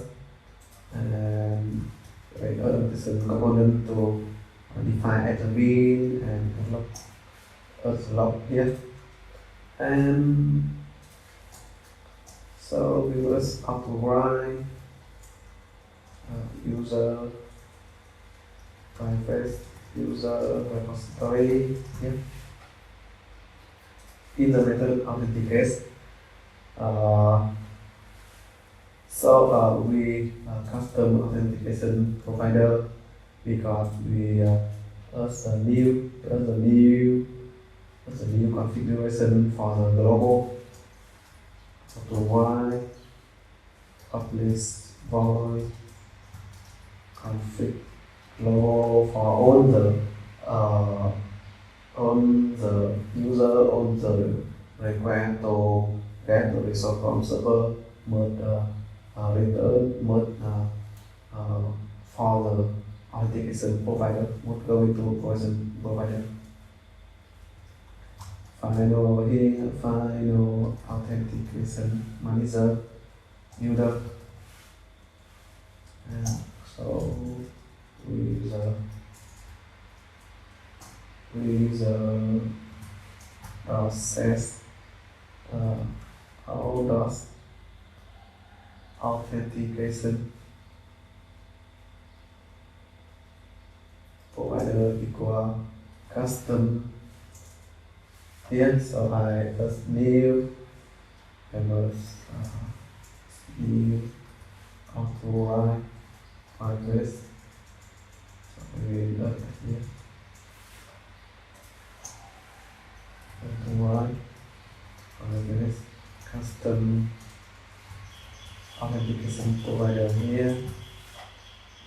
and create authentication component to define admin and log here. And so we will authorize user private user repository here in the method authenticate. So we custom authentication provider because we as a new configuration for the global authorize publish void config global for all the user on the request to get the result from server mode return mode for the authentication provider mode going to person provider. Final here, final authentication manager user. And so with the process how does authentication provider equal custom here. So I just new and new authorize address. So we will add here authorize address custom authentication provider here,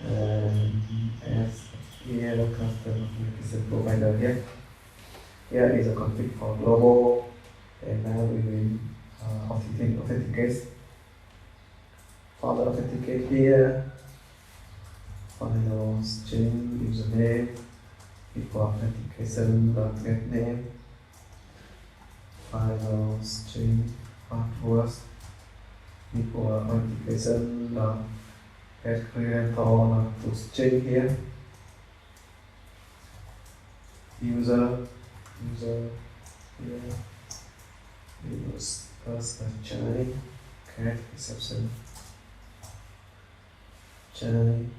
and as here custom authentication provider here. Here is a config for global, and now we will authenticate. For the authenticate here, final string username equal authentication.get name, final string password equal authentication.get credential to string here. User here, we use first a chain, cat exception, chain,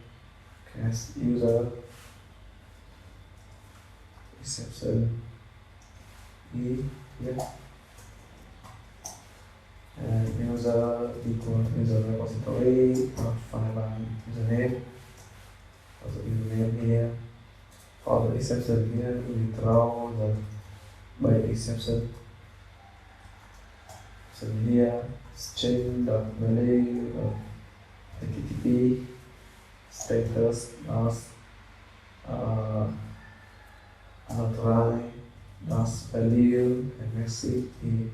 cat user, exception E here, and user equal user repository followed by username. Also username here. For the exception here, we throw the by exception. So here string dot value of HTTP status dot authorized dot value and message is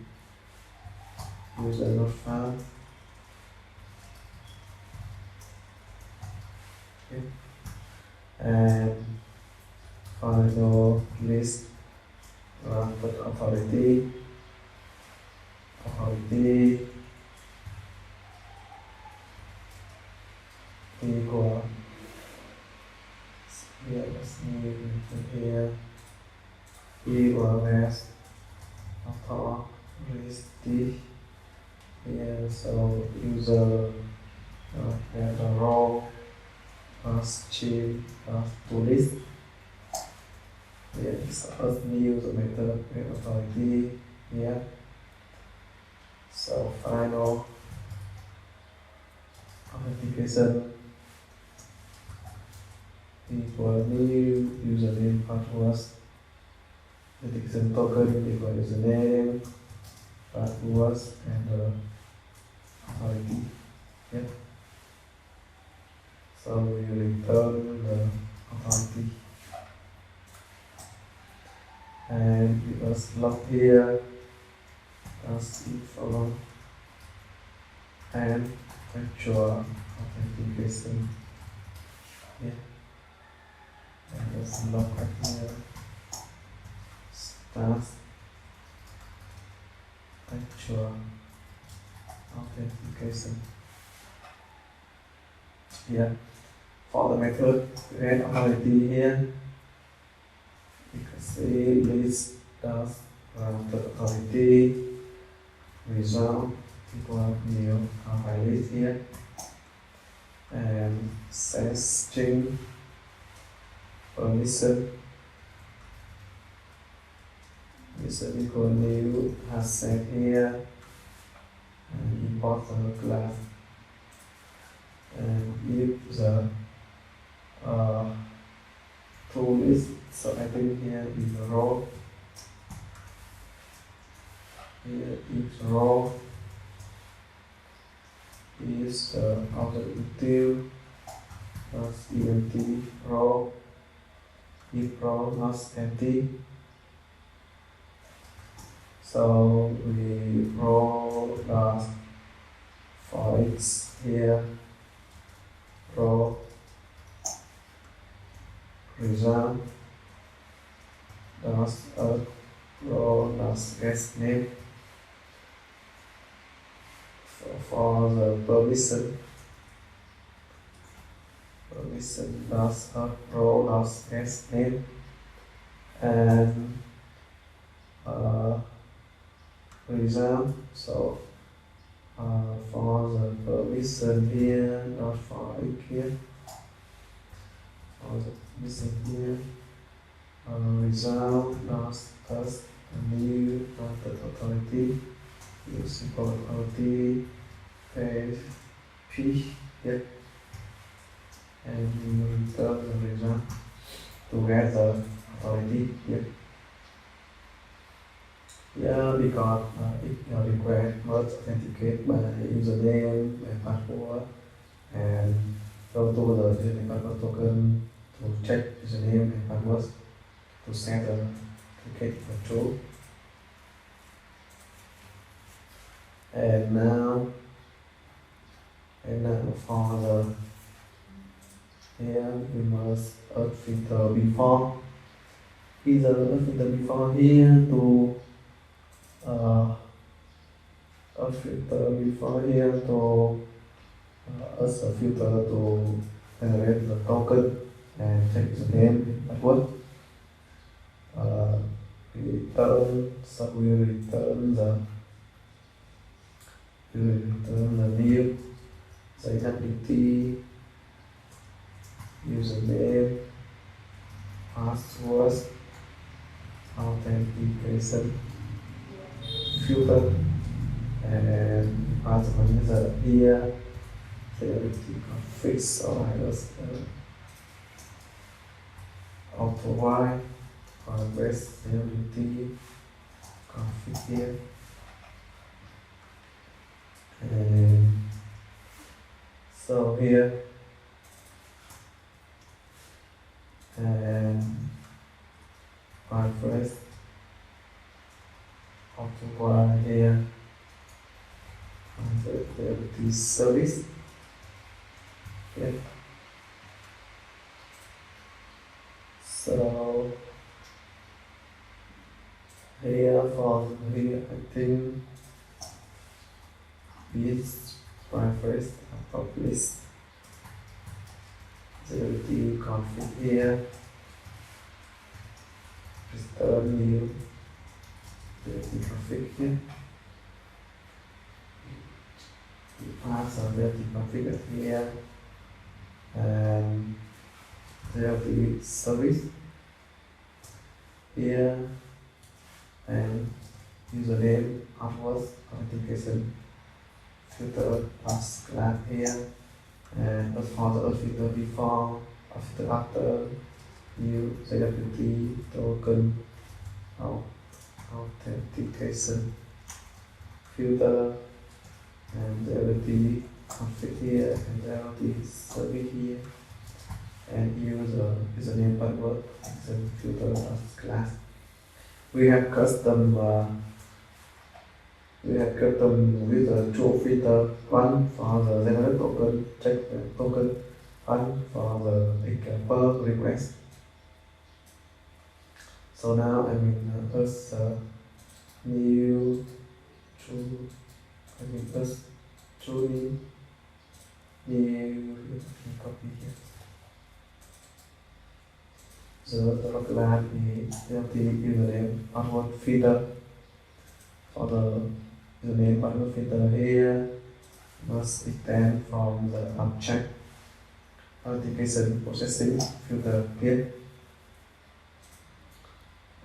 user not found. Okay. And final list put authority equal here, let's new here equal as authority here, so user have a role as chief to list. Here is first new the method authority here. So final authentication equal new username password. Authentication token equal username password and authority. Yeah. So we return the authority. And we just log here as it follow and actual authentication. Yeah. And just log right here. Start actual authentication. Yeah. For the method create authority here, you can see list does the authority result equal new list here, and set string permission equal new has set here, and import the class, and if the tool list, so I think here is a row. Here each row is the object util plus empty row, if row not empty. So we row does for x here row result does row does guest name. For the permission does row does guest name, and result. So for the permission here, not for it here. For the permission here, result does us new authority. Use simple authority p here, and we return the result to get the authority here. Yeah, because it requires must authenticate by username and password, and go to the username password token to check username and password to set the authenticate true. And now for the here we must filter before. Either filter before here to filter before here to as a filter to generate the token and check the name and password. Return, so we return the new JWT username, password, Authentication filter, and as a user here, JWT config, so I just authorize or press JWT config here, and so here, and I press authorize here on the JWT service. Yeah. So here from here, I think this preference publish JWT config here, return new JWT config here, pass on JWT config here, and JWT service here, and username afterwards authentication filter plus class here, and as for the filter before, after new JWT token authentication filter, and JWT config here, and JWT service here, and username password and filter plus class. We have custom with a true filter, one for the generate token, check the token, one for the ECCOMMERCE request. So now I'm in us new true, us true new copy here. So the class is the username password filter. For the username password filter here must extend from the object authentication processing filter here,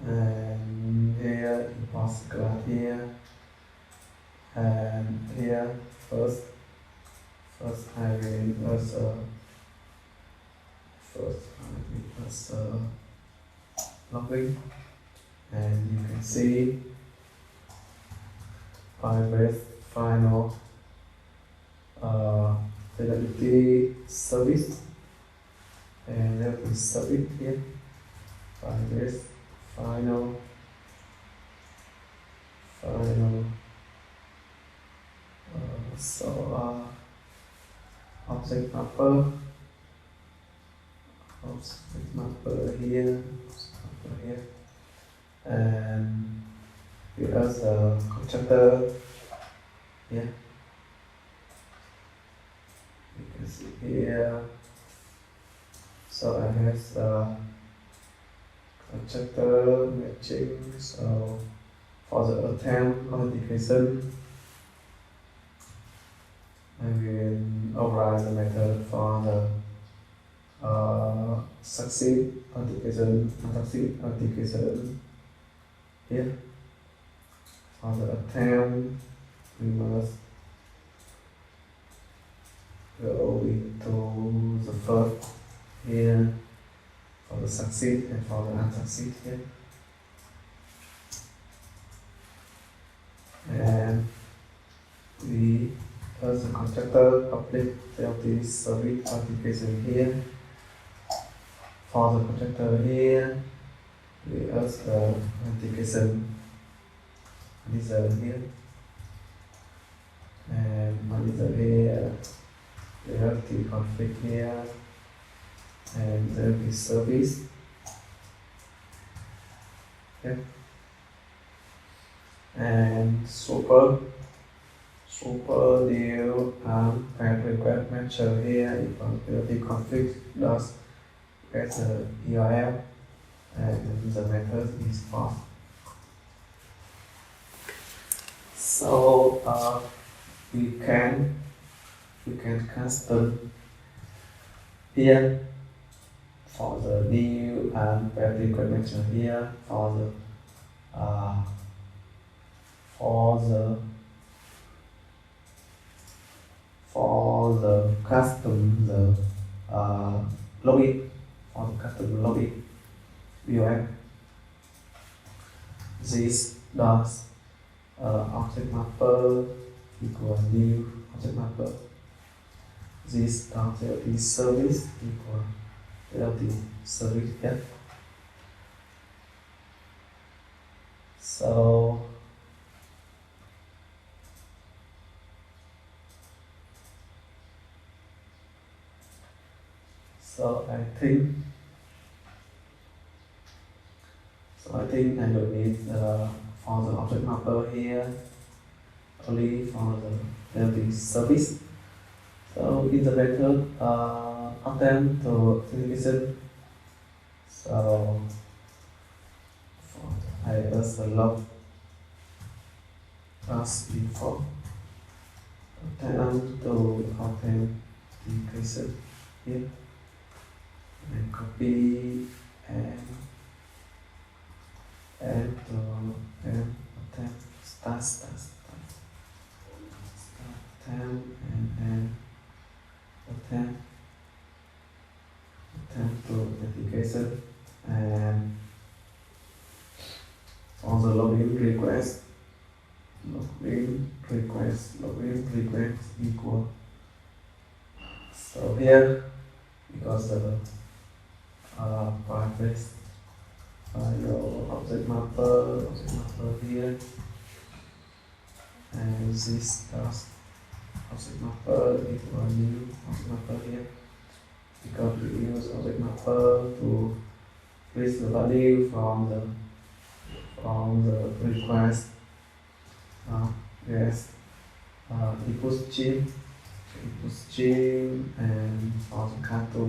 and here import class here, and here first I will as login, and you can see private final JWT service, and there is service here, private final object mapper here, and here's a constructor here. You can see here. So I have the constructor matching. So for the attempt authentication, I will override the method for the succeed authentication here. For the attempt, we must go into the first here for the succeed, and for the unsucceed here. And we as the constructor public JWT service authentication here. For the constructor here, we ask the authentication user here, and user here, JWT config here, and JWT service. Okay. And super new and request matcher here equal JWT config does get the URL, and the method is false. So we can custom here for the new and request matcher here for the uh, for the custom login for the custom login BOM. This does object mapper equal new object mapper. This JWT service equal JWT service. Yeah. So I think I will need for the object mapper here only for the JWT service. So in the method attempt to authentication. So I also log plus info attempt to authentication here and copy and to attempt start attempt and attempt to authentication and on the login request equal. So here because the private file object mapper here and this does object mapper equal new object mapper here because we use object mapper to reach the value from the request input string and for the cato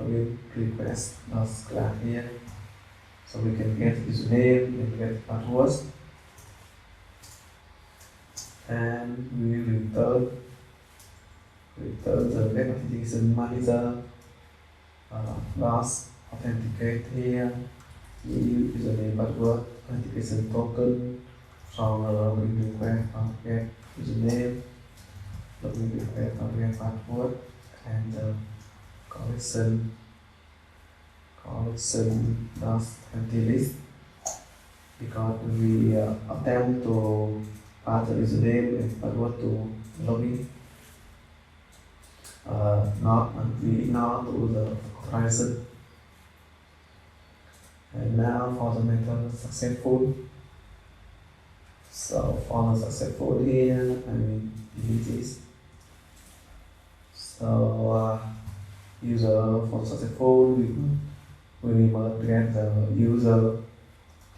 login request class here, so we can get username and get password, and we return the web application manager does authenticate here, new username password authentication token from the login request get username, login request get password, and the collection does empty list because we attempt to pass the username and password to login. We ignore to the authorization. And now for the method successful. So for the successful here, I will delete this. So user for successful, we will get the user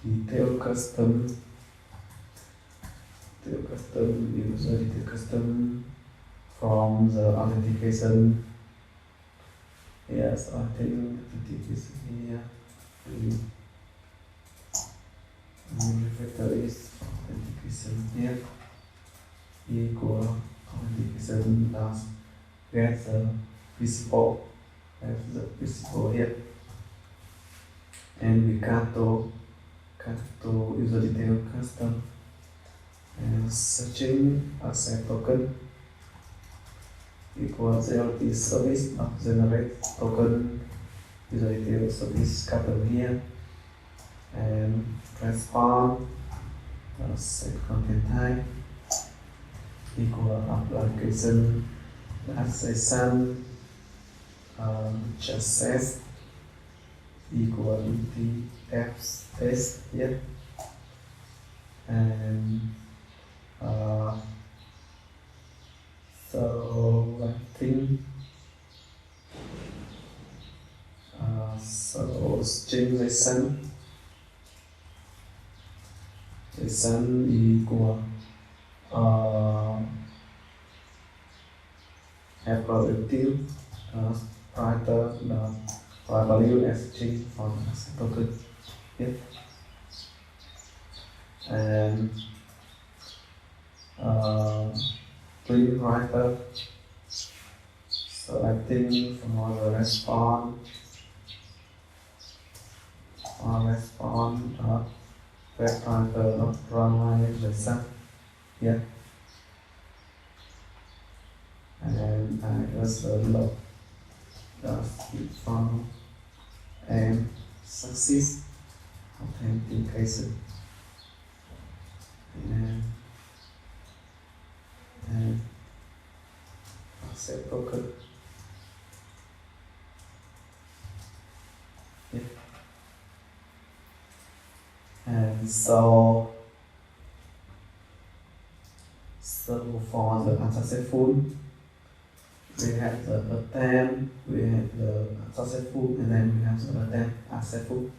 detail custom user detail custom from the authentication. Yes, I think authentication here. Refactor is authentication here equal authentication does get the principal here, and we cut to user detail custom and searching accept token equal JWT service generate token user detail service custom here, and respond set content type equal application JSON success equal test here, and so I think so string JSON equal appropriate writer value as string for the accept token here, and print writer. So I think for the response web pointer not run like JSON here, and I just load the from and success authentication and set token. Yeah. And so for the unsuccessful, we have the attempt, we have the unsuccessful, and then we have the attempt unsuccessful.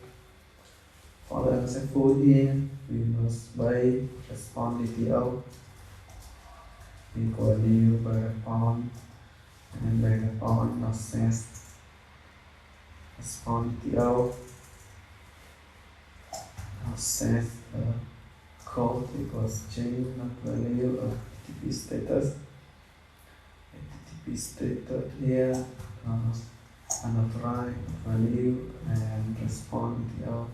For the unsuccessful here, we must by response DTO equal new by response, and by response process response DTO process code equals change not value of HTTP status. HTTP status here unauthorized value and response DTO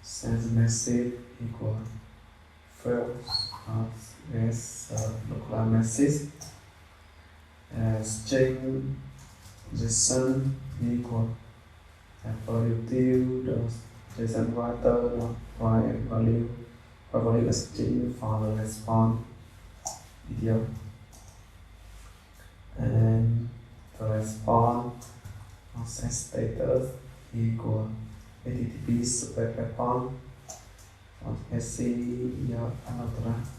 sends message equal first as local message as string JSON equal and for util JSON writer not value is string for the response video, and the response process status equal HTTP super response on SC unauthorized,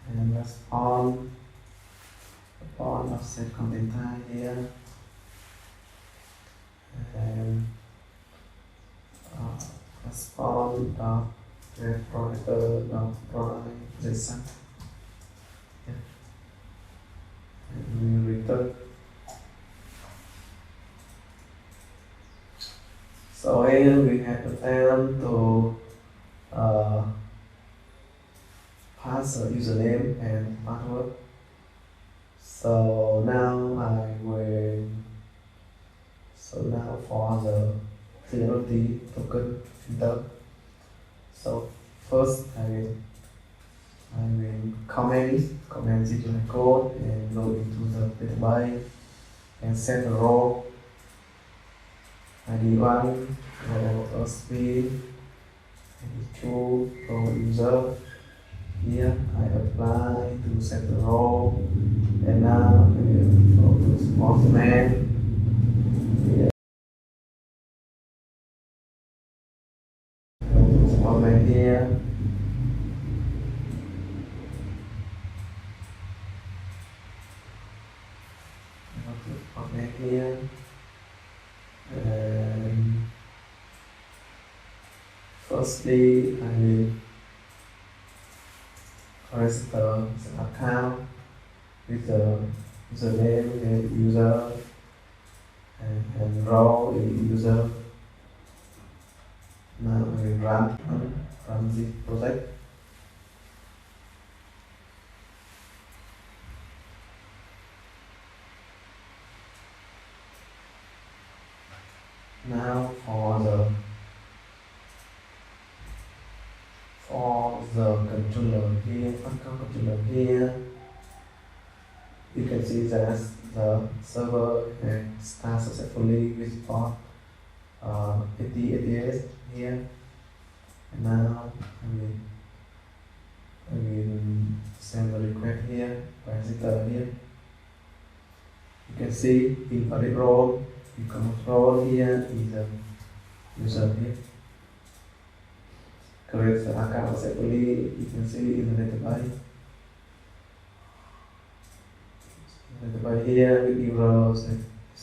and response upon offset content type here, and response dot get pointer dot write JSON, and we return. So here we have the time to pass a username and password. So now for the JWT token filter. So first I will comment the code and go into the database and set the row ID1, row speed, ID2, row user. Here I apply to set the row, and now I will go to small command. Here go to small command here. Go to small command here. And firstly, I will register the account with the username and user and role in user. Now I will run the project. Now for the controller here, controller here, you can see that the server has started successfully with port 80 here. And now I will send the request here by visitor here. You can see invalid role, ECCOMMERCE role here is the user here. Create the account successfully, you can see in the database. Database here with euros,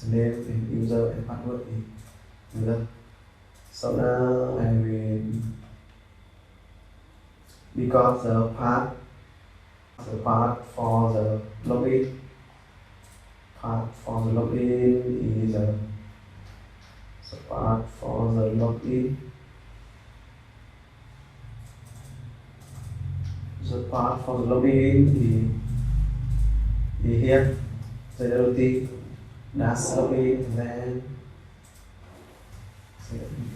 name and user and password in user. So now I will, because the part for the login, is the part for the login. The part for the login is here. JWT dash login, and then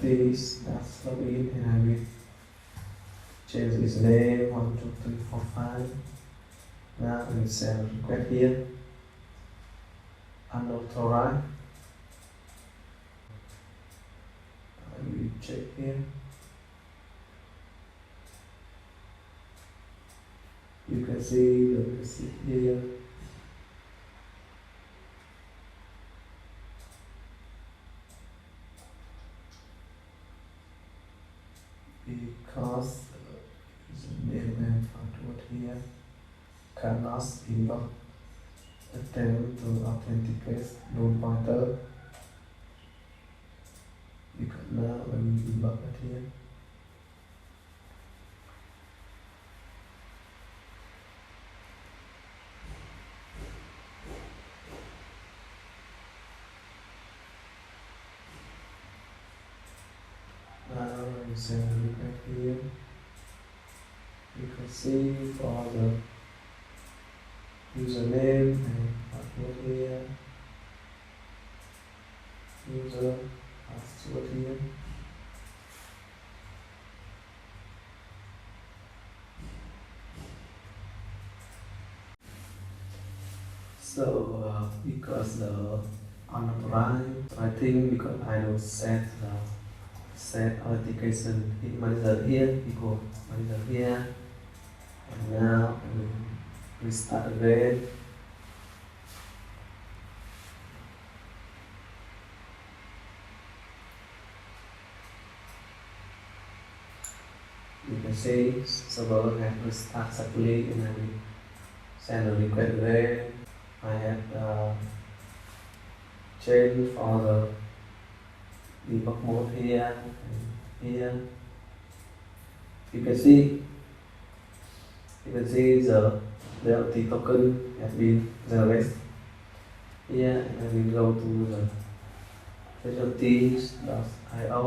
this dash login, and I will change its name 1, 2, 3, 4, 5. Now we send request here, unauthorized. We check here. You can see the receipt here. Because name and password here cannot inbox attempt to authenticate no pointer. Because now when we inbox it here, now we send a request here. You can see for the username and password here, user password here. So because the unauthorized, I think because I don't set authentication manager here equal manager here, and now we restart again. You can see server has restarted successfully, and I will send a request again. I have changed for the debug mode here and here. You can see the JWT token has been generated here, and I will go to the JWT.io,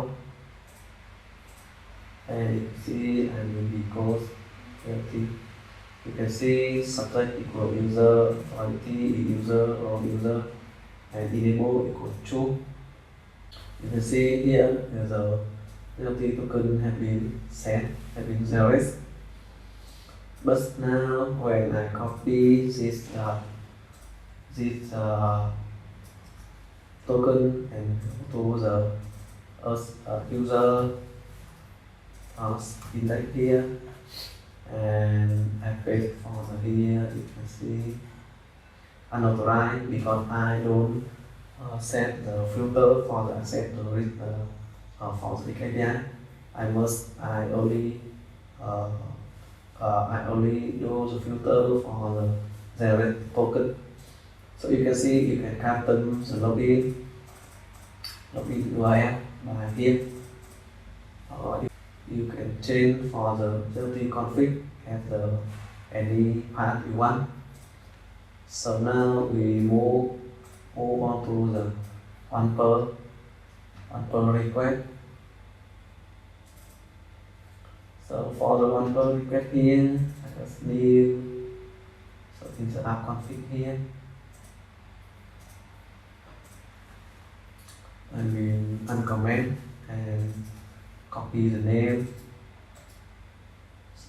and you can see I will be close JWT. You can see subject equal user, authority user or user, and enable equal true. You can see here the JWT token have been generated. But now when I copy this token and to the user index here, and I paste for the here, you can see unauthorized because I don't set the filter for the accept the for the KPI. I only do the filter for the generated token. So you can see you can custom the login URL by here. You can change for the JWT config at any path you want. So now we move on to the OncePerRequest. So for the OncePerRequest here, I just new. So in the app config here, I will uncomment and copy the name,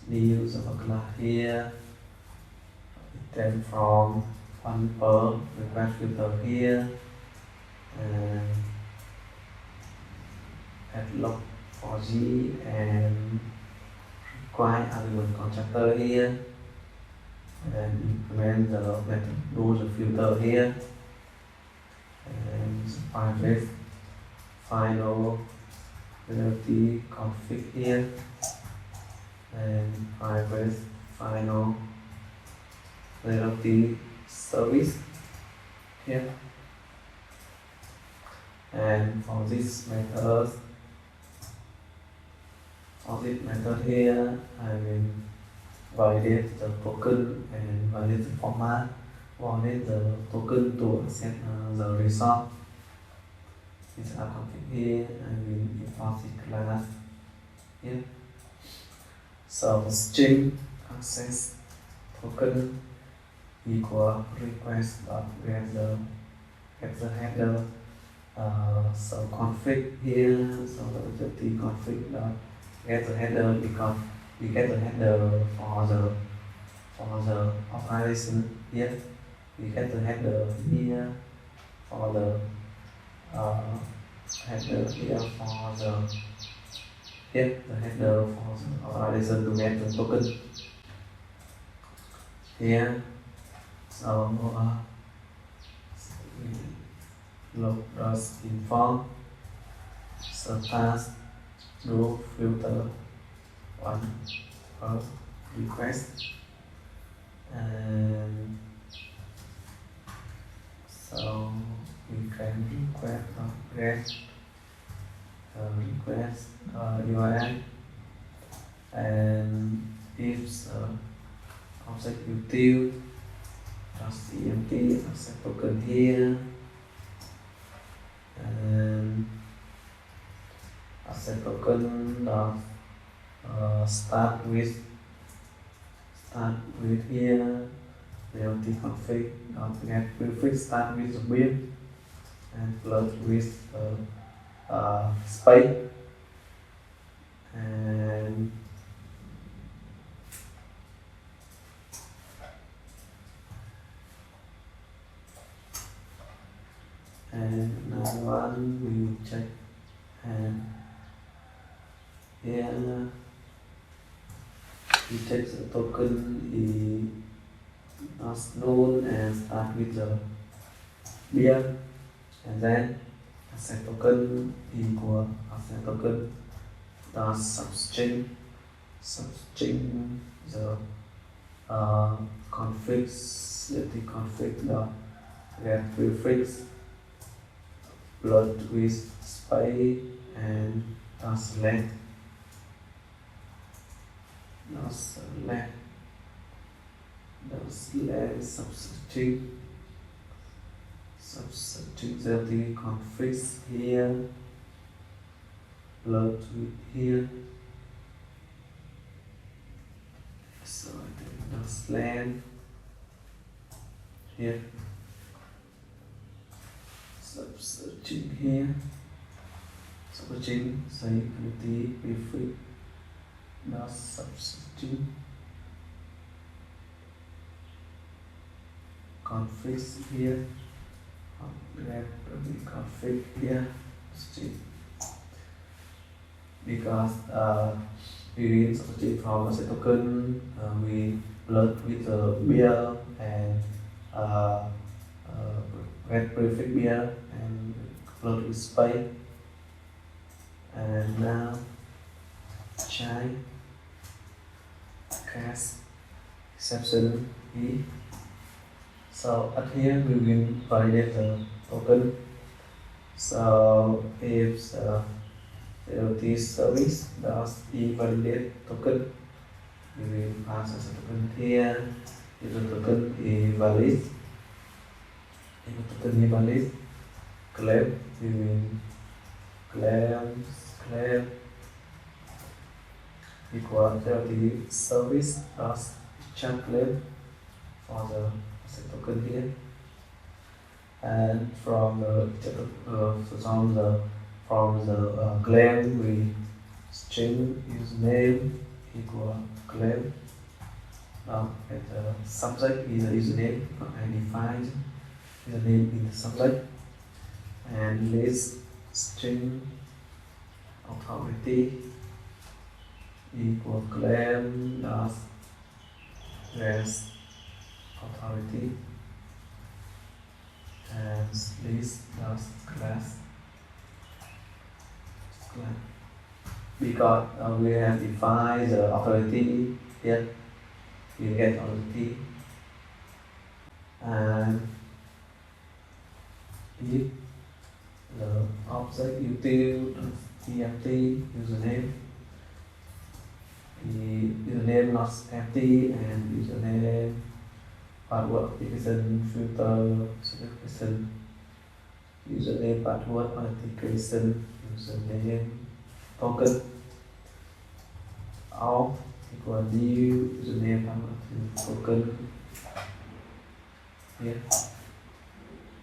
new server class here, then from OncePerRequestFilter here, and add log4j and require argument constructor here, and implement the method do the filter here, and private final JWT config here, and private final JWT service here. And for this method here, I will validate the token and validate the format, validate the token to accept the result. This app config here, I will import the class here. So the string access token equal request dot get the header. So config here, so the JWT config dot get the header because we get the header for the authorization here. We get the header here for the header here for the header for the authorization to get the token here. So we load us inform surpass group filter one per request, and so we can request URL, and if object util .cmt accept token here, and accept token start with here JWT config get prefix start with the bin and plus with space, and another one we will check, and here we check the token is not known and start with the beer, and then accept token equal accept token dot substring the config dot get prefix plot with space and dot select substring the configs here plot with here, so I think dot slant here substring here substring say UT prefix dot substring configs here config here because we read subject from a token, we plot with the beer and get prefix beer and plot with space, and now child cast exception E. So at here we will validate the token. So if JWT service does invalidate token, we will pass as a token here. If the token is valid, claim, we will claim equal JWT service does check claim for the token here, and from the claim we string username equal claim. Now at the subject is the username, I define username in the subject, and list string authority equal claim dot rest authority, and list dot class because we have defined the authority here, we get authority, and if the object util tmt username, the username not empty, and username password authentication filter certification, username password authentication, username token Auth equal new username password token here,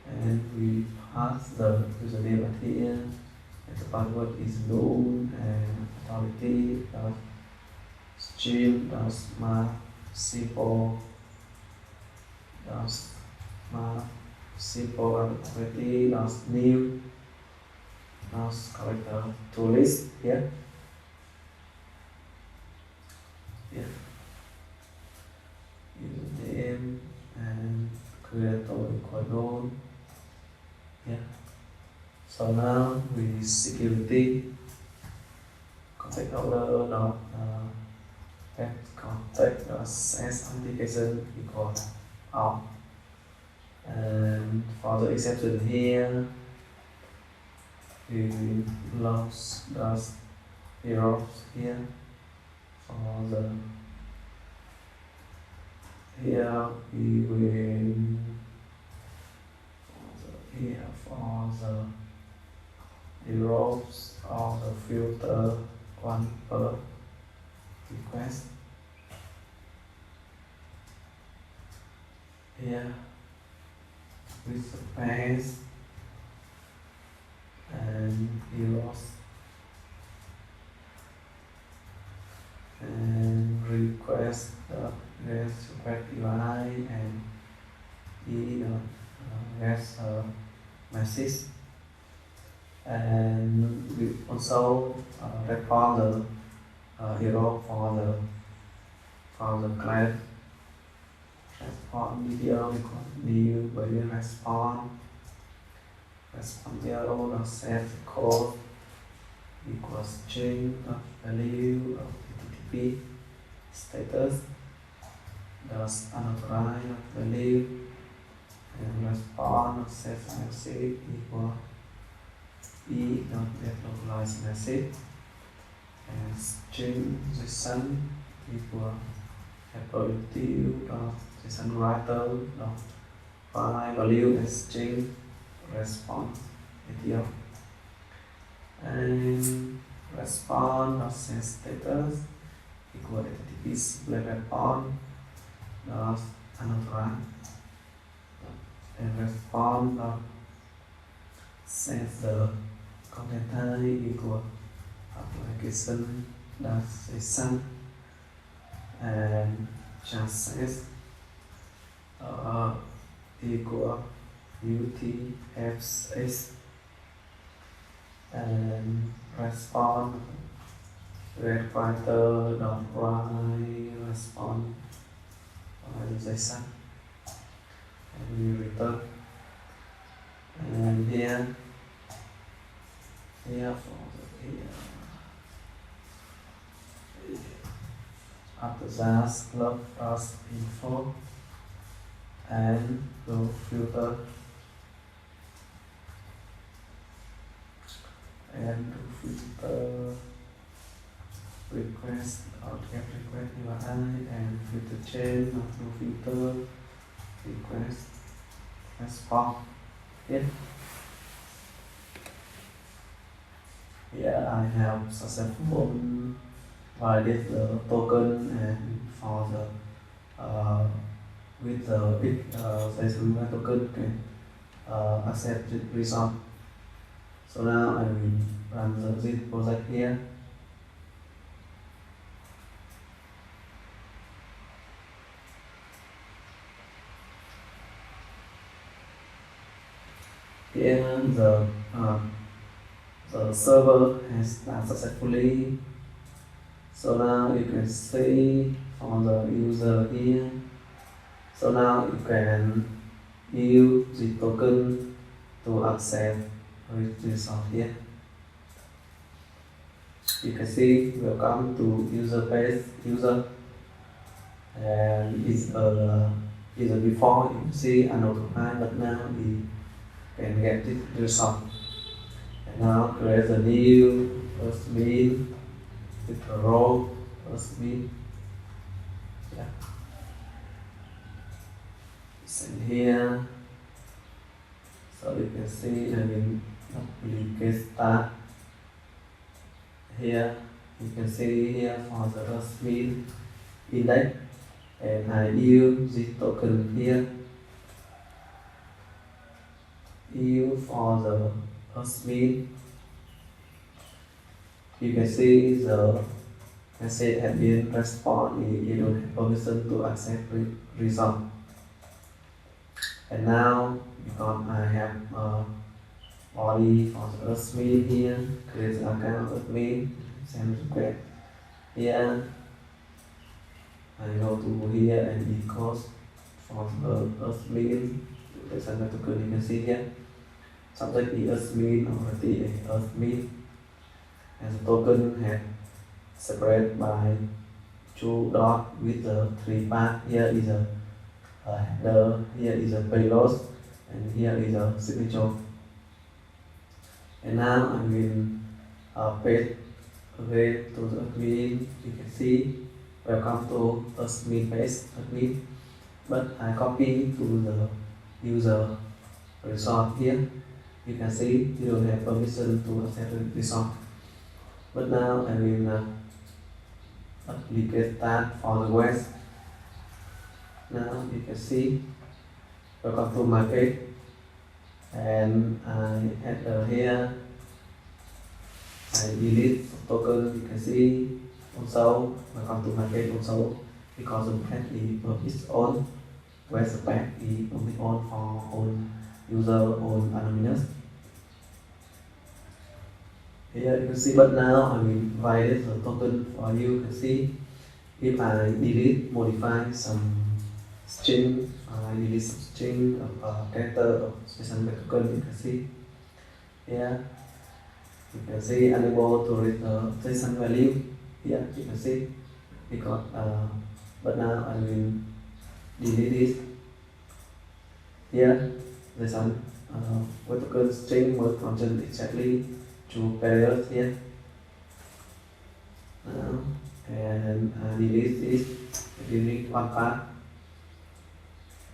and we pass the username at here, and the password is known, and authority stream map simple map simple authority new character to list here. Username and creator equal here. So now we security contact order get contact as authentication equal Auth. And for the exception here, we will lost those errors here. For the here we will here for the errors of the filter one per request. Here with space and errors and request UI and REST message, and we also record the error for the client. Respond video new by respond zero set code equals string value of HTTP status does unauthorized value, and respond set message equal get localized message, and string JSON equal JSON writer file value and string response video, and response set status equal HTTP split response unauthorized, and response set the content type equal application JSON, and chances equal UTF-8, and respond writer dot write respond JSON, and we return. And here for the after that log.info and go filter and filter request or get request UI and filter chain of filter request response. Here I have successful validate the token, and for the with the JSON Web Token can accept the result. So now I will run this project here. Here the server has done successfully. So now you can see for the user here. So now you can use the token to access result here. You can see welcome to user page user, and it's before you can see unauthorized, but now we can get this result. And now create a new first mean with a row first mean. Send here, so you can see I will duplicate start. Here you can see here for the first mean index, and I use this token here. Use for the first mean. You can see the message has been responded. You don't have permission to accept result. And now, because I have a body for the admin here, create an account admin, send request here. I go to here and equals for the admin. JSON Web Token, you can see here. Subject is admin or the admin, and the token has separated by two dots with the three parts. Here is a header, here is a payload, and here is a signature. And now I will paste away to the admin. You can see, welcome to admin page admin. But I copy to the user result here. You can see you don't have permission to accept the result. But now I will duplicate that for the request. Now you can see, welcome to my page, and I add here, I delete token. You can see also welcome to my page also, because the page is published on, where the page is published on for on user on anonymous. Here you can see, but now I will provide the token for you. You can see, if I delete, modify some string, I delete some string of character of JSON Web Token. You can see here, you can see unable to read the JSON value. Here you can see, because but now I will delete this. Here JSON Web Token string will function exactly to period here. And delete this, delete one part,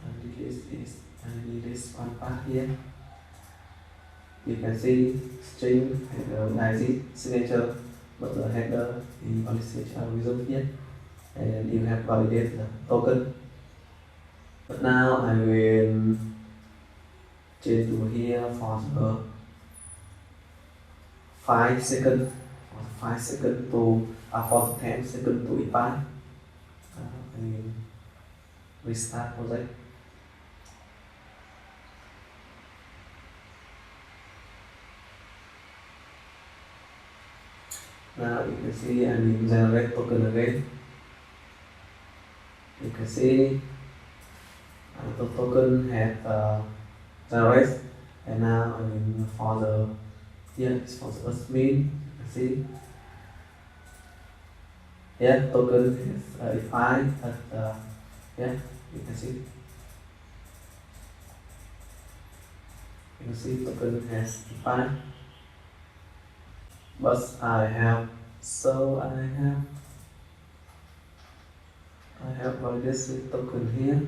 and delete this, and delete one part here. You can see string like this signature, but the header is only signature result here, and you have validated the token. But now I will change to here for the 5 seconds, for the 5 seconds to for the 10 seconds to expire. I will restart project. Now you can see I will generate token again. You can see the token has generated, and now I will for the here it's for the admin. You can see here token is expired at here. You can see. You can see token has expired. But I have validated token here.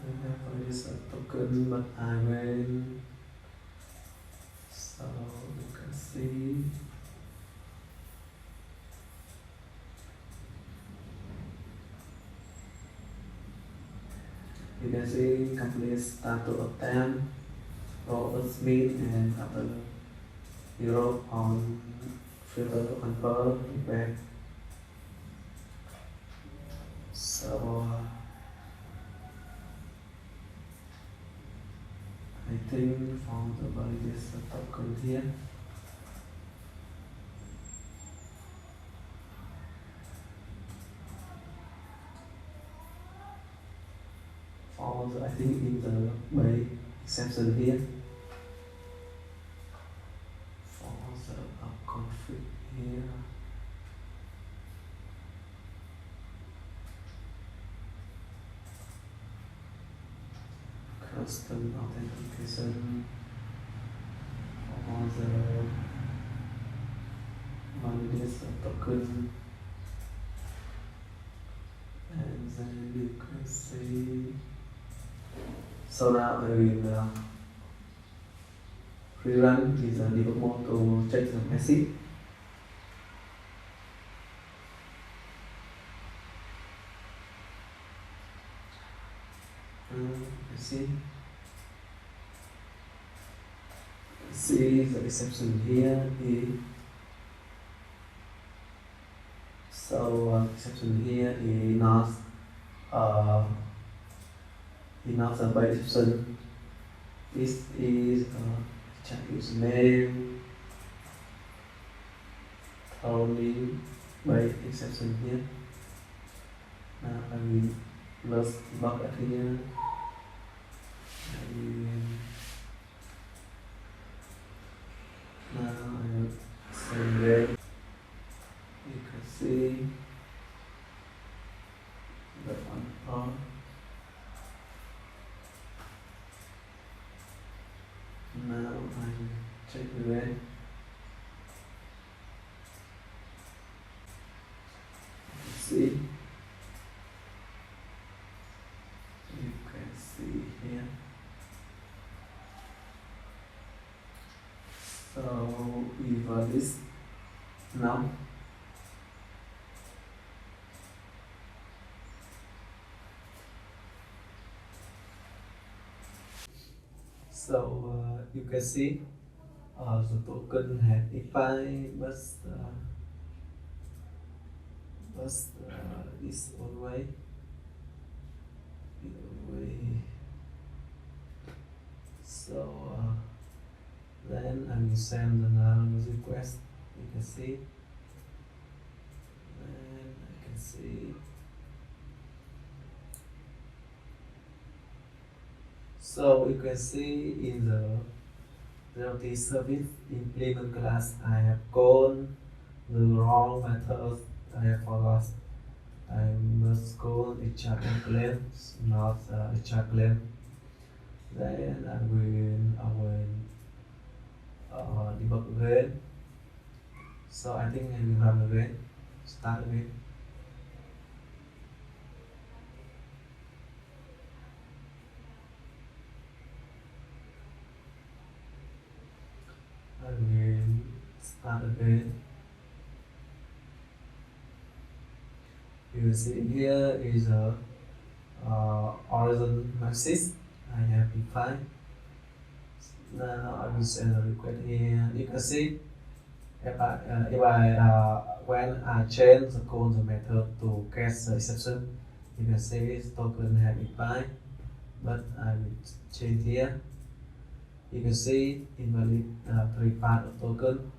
I have validated token, but I will, so you can see. You can see complete start to attempt for admin, and after 0 on filter to convert back. So I think for the validation token here, for the, I think in the by exception here, for the config here, custom authentication for the validation token, and then you can see. So now I will rerun with the debug mode to check the message. You see, see the exception here is exception here is not a by exception. This is check username thoroughly by exception here. Now I will close block at here. Now I will send it. You can see the one part. Now I check the red. See, you can see here. So we run this now. So you can see the token had defined, but this always so then I will send an request. You can see, and I can see. So you can see in the JWT service implement class, I have called the wrong method. I have forgot. I must call HR claim, not HR claim. Then I will debug again. So I think I will run again. Start again. I will start again. You will see here is a origin message I have defined. Now I will send a request here. You can see if I when I change the code the method to catch the exception, you can see this token have defined, but I will change here. You can see invalid 3 part of token.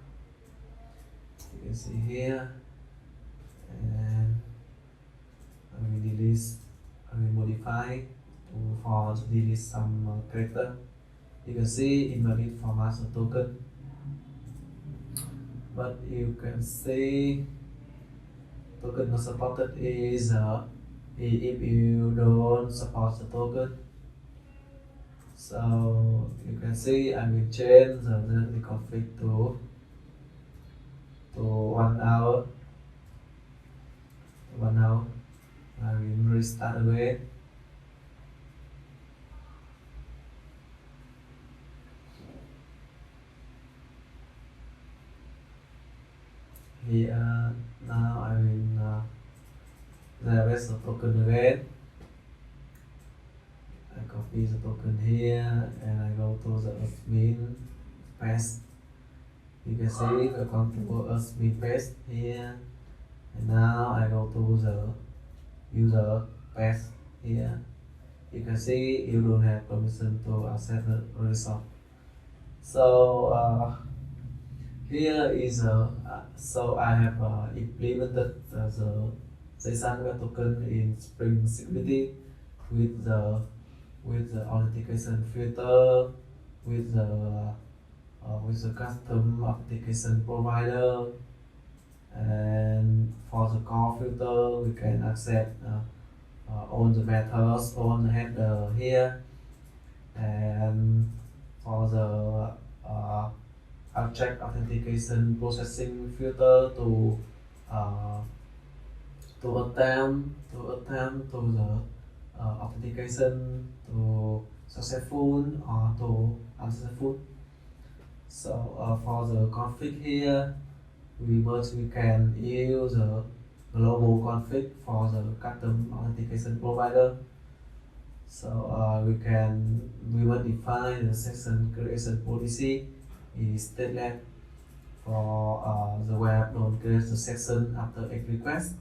You can see here, and I will delete. I will modify for delete some character. You can see invalid format of token, but you can see token not supported is if you don't support the token. So you can see I will change the config to 1 hour. 1 hour. I will restart again. Here now I will reverse the token again. I copy the token here and I go to the admin paste. You can see I come to admin paste here, and now I go to the user paste here. You can see you don't have permission to access the result. So here is so I have implemented the JSON Web Token in Spring Security with the authentication filter, with the custom authentication provider, and for the core filter we can accept all the methods, all the header here, and for the AbstractAuthenticationProcessingFilter to attempt to the authentication to successful or to unsuccessful. So for the config here, we can use the global config for the custom authentication provider. So we will define the session creation policy is stateless. For the web, don't create the section after a request.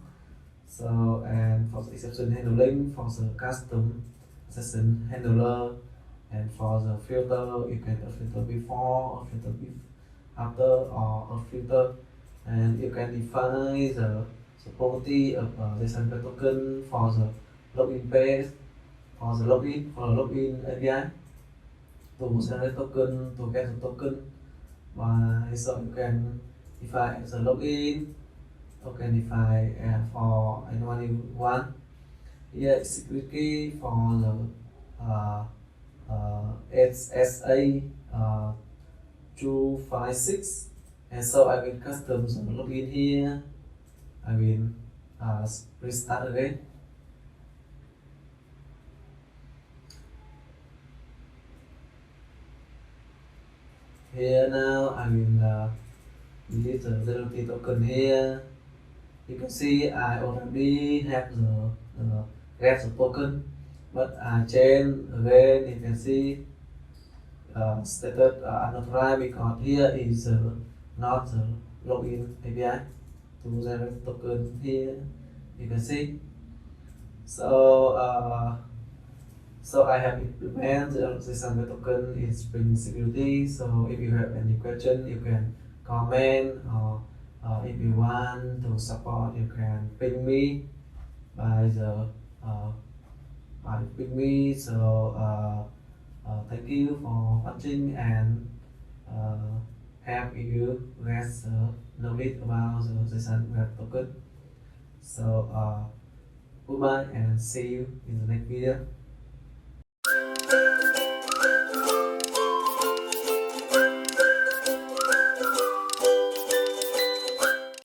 So, and for the exception handling, for the custom session handler, and for the filter, you can filter before, or filter after, or a filter, and you can define the property of JSON Web Token for the login page, for the login API to generate token, to get the token. So you can define the login, you can define for anyone you want. Here is secret key for the SSA 256, and so I will custom the login here. I will restart again. Here now I will delete the JWT token here. You can see I already have the get the token, but I change again. You can see stated unauthorized because here is not the login API to generate token here. You can see. So I have implemented the JSON Web Token in Spring Security. So if you have any question, you can comment, or if you want to support, you can ping me by the ping me. So thank you for watching, and have you guys knowledge about the JSON Web Token. So goodbye and see you in the next video.